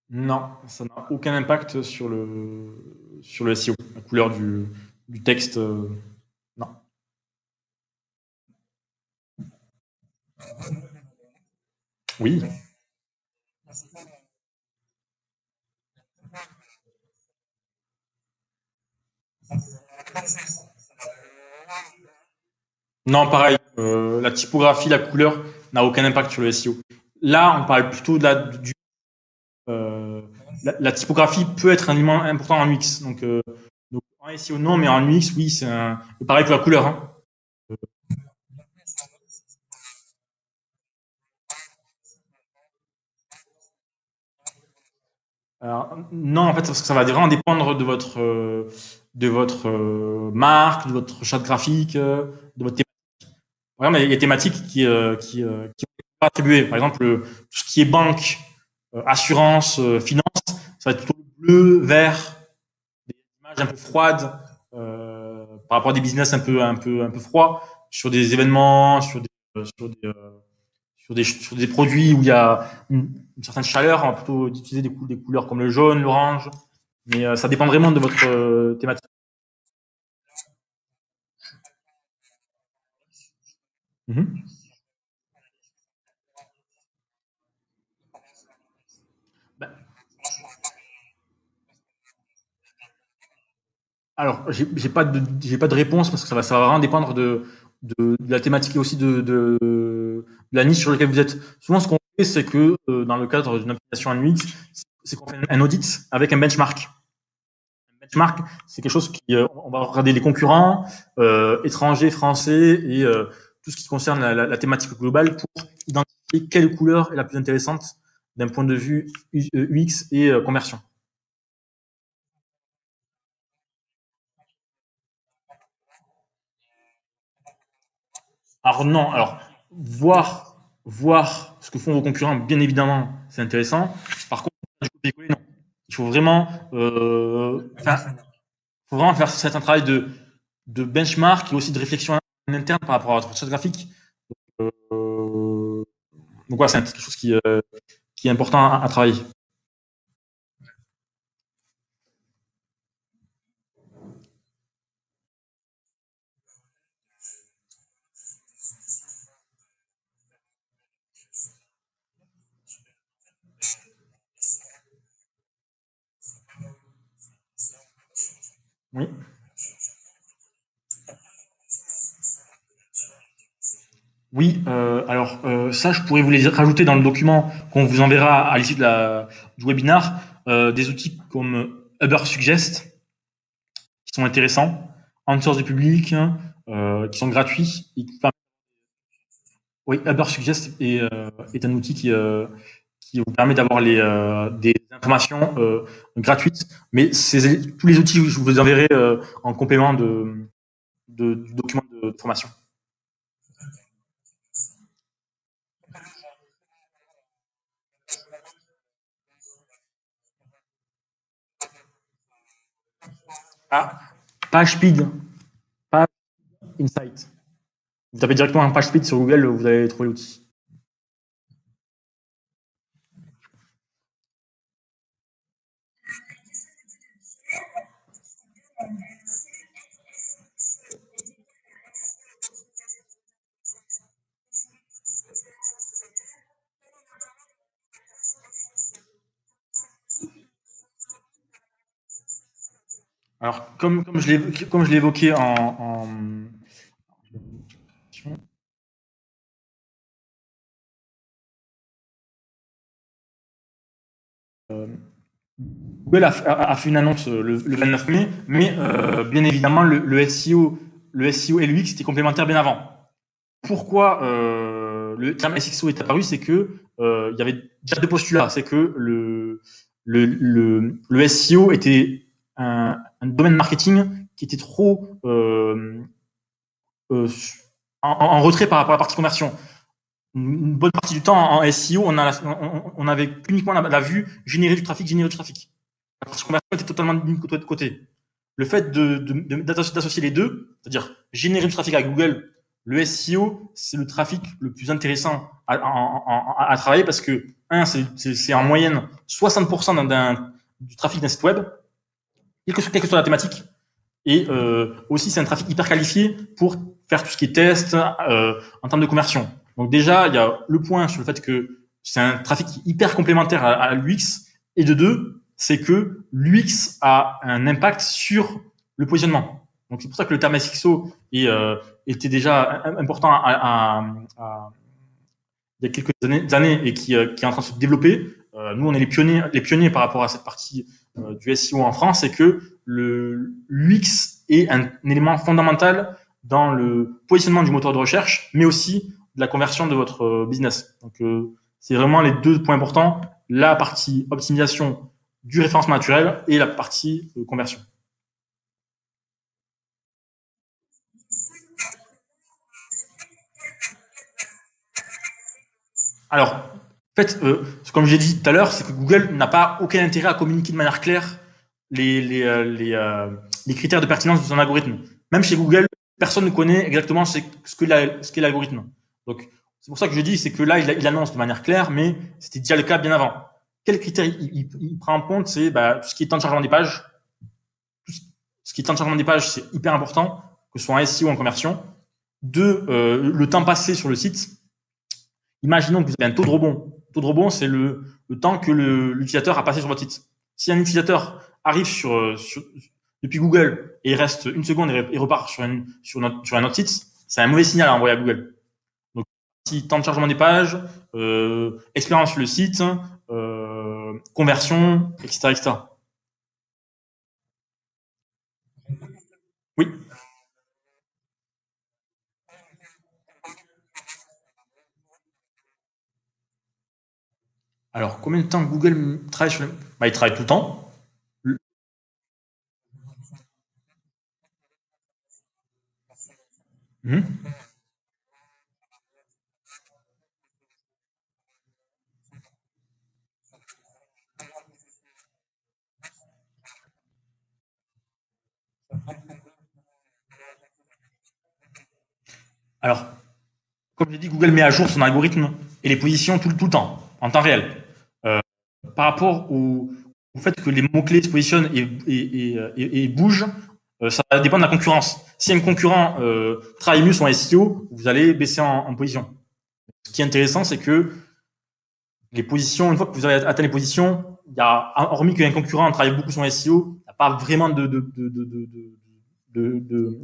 Non, ça n'a aucun impact sur le SEO, la couleur du texte. Non. Oui. Non, pareil. La typographie, la couleur n'a aucun impact sur le SEO. Là, on parle plutôt euh, la typographie peut être un élément important en UX. Donc en SEO, non, mais en UX, oui, et pareil pour la couleur. Hein. Alors, non, en fait, parce que ça va vraiment dépendre de votre marque, de votre charte graphique, de votre thématique. Par exemple, il y a des thématiques qui vont être attribuées. Par exemple, tout ce qui est banque, assurance, finance, ça va être plutôt bleu, vert, des images un peu froides par rapport à des business un peu froids sur des événements, sur des produits où il y a une certaine chaleur. On va plutôt utiliser des couleurs comme le jaune, l'orange. Mais ça dépend vraiment de votre thématique. Mhm. Bah, alors, j'ai pas de réponse parce que ça va vraiment dépendre de la thématique et aussi de la niche sur laquelle vous êtes. Souvent, ce qu'on fait, c'est que dans le cadre d'une application en UX, c'est qu'on fait un audit avec un benchmark. Un benchmark, c'est quelque chose on va regarder les concurrents, étrangers, français et tout ce qui concerne la thématique globale pour identifier quelle couleur est la plus intéressante d'un point de vue UX et conversion. Alors non, alors voir ce que font vos concurrents, bien évidemment, c'est intéressant. Par contre, du copier-coller, non. Il faut vraiment faire un travail de benchmark et aussi de réflexion en interne par rapport à votre charte graphique. Euh, donc voilà, c'est quelque chose qui est important à travailler. Oui. Oui, alors ça, je pourrais vous les rajouter dans le document qu'on vous enverra à l'issue du webinar, des outils comme Ubersuggest, qui sont intéressants, Answers du public, qui sont gratuits. Oui, Ubersuggest est un outil qui vous permet d'avoir des informations gratuites, mais tous les outils, je vous enverrai en complément du document de formation. Ah, PageSpeed, Page Insight. Vous tapez directement un PageSpeed sur Google, vous allez trouver l'outil. Alors, comme je l'ai évoqué Google a fait une annonce le 29 mai, mais bien évidemment, le SEO et l'UX étaient complémentaires bien avant. Pourquoi le terme SXO est apparu? C'est que il y avait déjà deux postulats. C'est que le SEO était un domaine marketing qui était trop euh, en retrait par rapport à la partie conversion. Une bonne partie du temps en SEO, on avait uniquement la vue générer du trafic, générer du trafic. La partie conversion était totalement mise de côté. Le fait d'associer les deux, c'est-à-dire générer du trafic à Google, le SEO, c'est le trafic le plus intéressant à travailler parce que, un, c'est en moyenne 60% du trafic d'un site web, quelle que soit la thématique. Et aussi, c'est un trafic hyper qualifié pour faire tout ce qui est test en termes de conversion. Donc déjà, il y a le point sur le fait que c'est un trafic hyper complémentaire à l'UX. Et de deux, c'est que l'UX a un impact sur le positionnement. Donc c'est pour ça que le terme SXO était déjà important il y a quelques années et qui est en train de se développer. Nous, on est les pionniers par rapport à cette partie du SEO en France, c'est que l'UX est un élément fondamental dans le positionnement du moteur de recherche, mais aussi de la conversion de votre business. Donc, c'est vraiment les deux points importants, la partie optimisation du référencement naturel et la partie conversion. Alors, en fait, comme j'ai dit tout à l'heure, c'est que Google n'a pas aucun intérêt à communiquer de manière claire les critères de pertinence de son algorithme. Même chez Google, personne ne connaît exactement ce qu'est l'algorithme. Donc, c'est pour ça que je dis, c'est que là, il annonce de manière claire, mais c'était déjà le cas bien avant. Quels critères il prend en compte? C'est tout ce qui est temps de chargement des pages. Tout ce qui est temps de chargement des pages, c'est hyper important, que ce soit en SEO ou en conversion. Deux, le temps passé sur le site. Imaginons que vous avez un taux de rebond. Le taux de rebond, c'est le temps que l'utilisateur a passé sur votre site. Si un utilisateur arrive depuis Google et il reste une seconde et repart sur un autre site, c'est un mauvais signal à envoyer à Google. Donc, si temps de chargement des pages, expérience sur le site, conversion, etc., etc. Oui. Alors, combien de temps Google travaille sur il travaille tout le temps. Mhm. Alors, comme j'ai dit, Google met à jour son algorithme et les positions tout le temps, en temps réel. Euh, Par rapport au fait que les mots-clés se positionnent et bougent, ça va dépendre de la concurrence. Si un concurrent travaille mieux son SEO, vous allez baisser en position. Ce qui est intéressant, c'est que les positions, une fois que vous avez atteint les positions, il y a, hormis qu'un concurrent travaille beaucoup son SEO, il n'y a pas vraiment de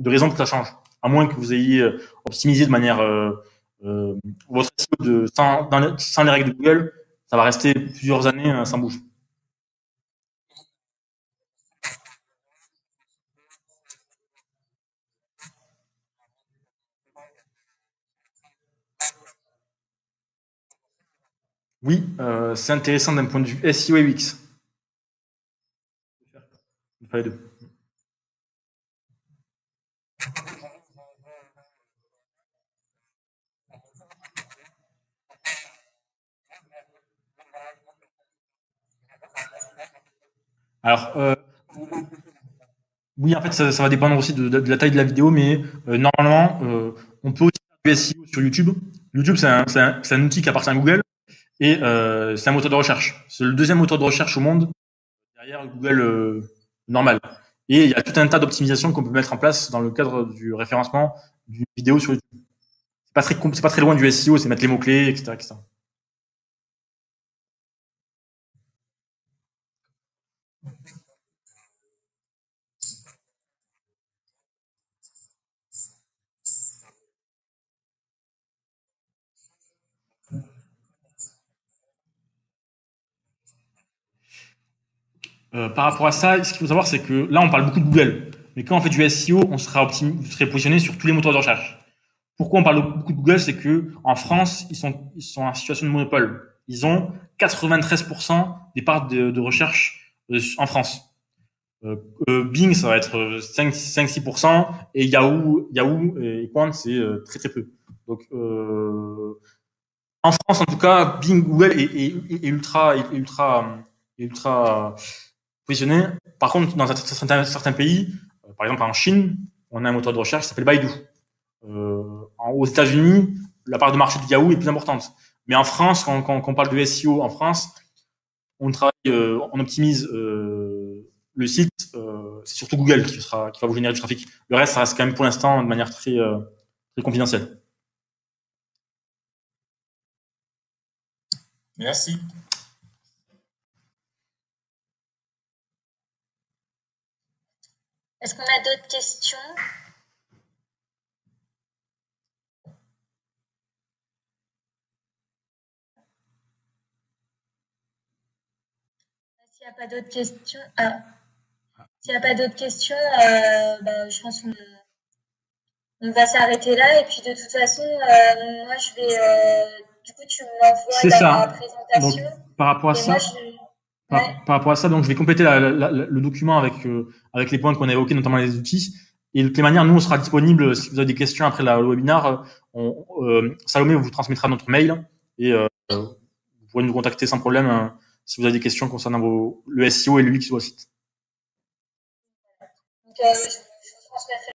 raison pour que ça change. À moins que vous ayez optimisé de manière votre SEO sans les règles de Google, ça va rester plusieurs années sans bouger. Oui, c'est intéressant d'un point de vue SEO et UX. Il fallait deux. Alors, oui, en fait, ça va dépendre aussi de la taille de la vidéo, mais normalement, on peut aussi faire du SEO sur YouTube. YouTube, c'est un outil qui appartient à Google et c'est un moteur de recherche. C'est le deuxième moteur de recherche au monde derrière Google normal. Et il y a tout un tas d'optimisations qu'on peut mettre en place dans le cadre du référencement d'une vidéo sur YouTube. C'est pas très loin du SEO, c'est mettre les mots-clés, etc., etc. Par rapport à ça, ce qu'il faut savoir, c'est que là, on parle beaucoup de Google. Mais quand on fait du SEO, on serait positionné sur tous les moteurs de recherche. Pourquoi on parle beaucoup de Google? C'est que en France, ils sont en situation de monopole. Ils ont 93% des parts de recherche en France. Bing, ça va être 5-6%, et Yahoo et Quant, c'est très très peu. Donc, en France, en tout cas, Bing, Google est ultra positionné. Par contre, dans certains pays, par exemple en Chine, on a un moteur de recherche qui s'appelle Baidu. Aux États-Unis, la part de marché de Yahoo est plus importante. Mais en France, quand on parle de SEO en France, on travaille, on optimise le site. C'est surtout Google qui va vous générer du trafic. Le reste, ça reste quand même pour l'instant de manière très confidentielle. Merci. Est-ce qu'on a d'autres questions? S'il n'y a pas d'autres questions, s'il n'y a pas d'autres questions, je pense qu'on va s'arrêter là. Et puis de toute façon, moi je vais, du coup tu m'envoies la présentation. Donc, par rapport à ça, par rapport à ça, donc je vais compléter le document avec les points qu'on a évoqués, notamment les outils. Et de toutes les manières, nous, on sera disponible si vous avez des questions après le webinaire. Salomé vous transmettra notre mail et vous pourrez nous contacter sans problème si vous avez des questions concernant le SEO et l'UX sur le site. Donc, je vous transmettrai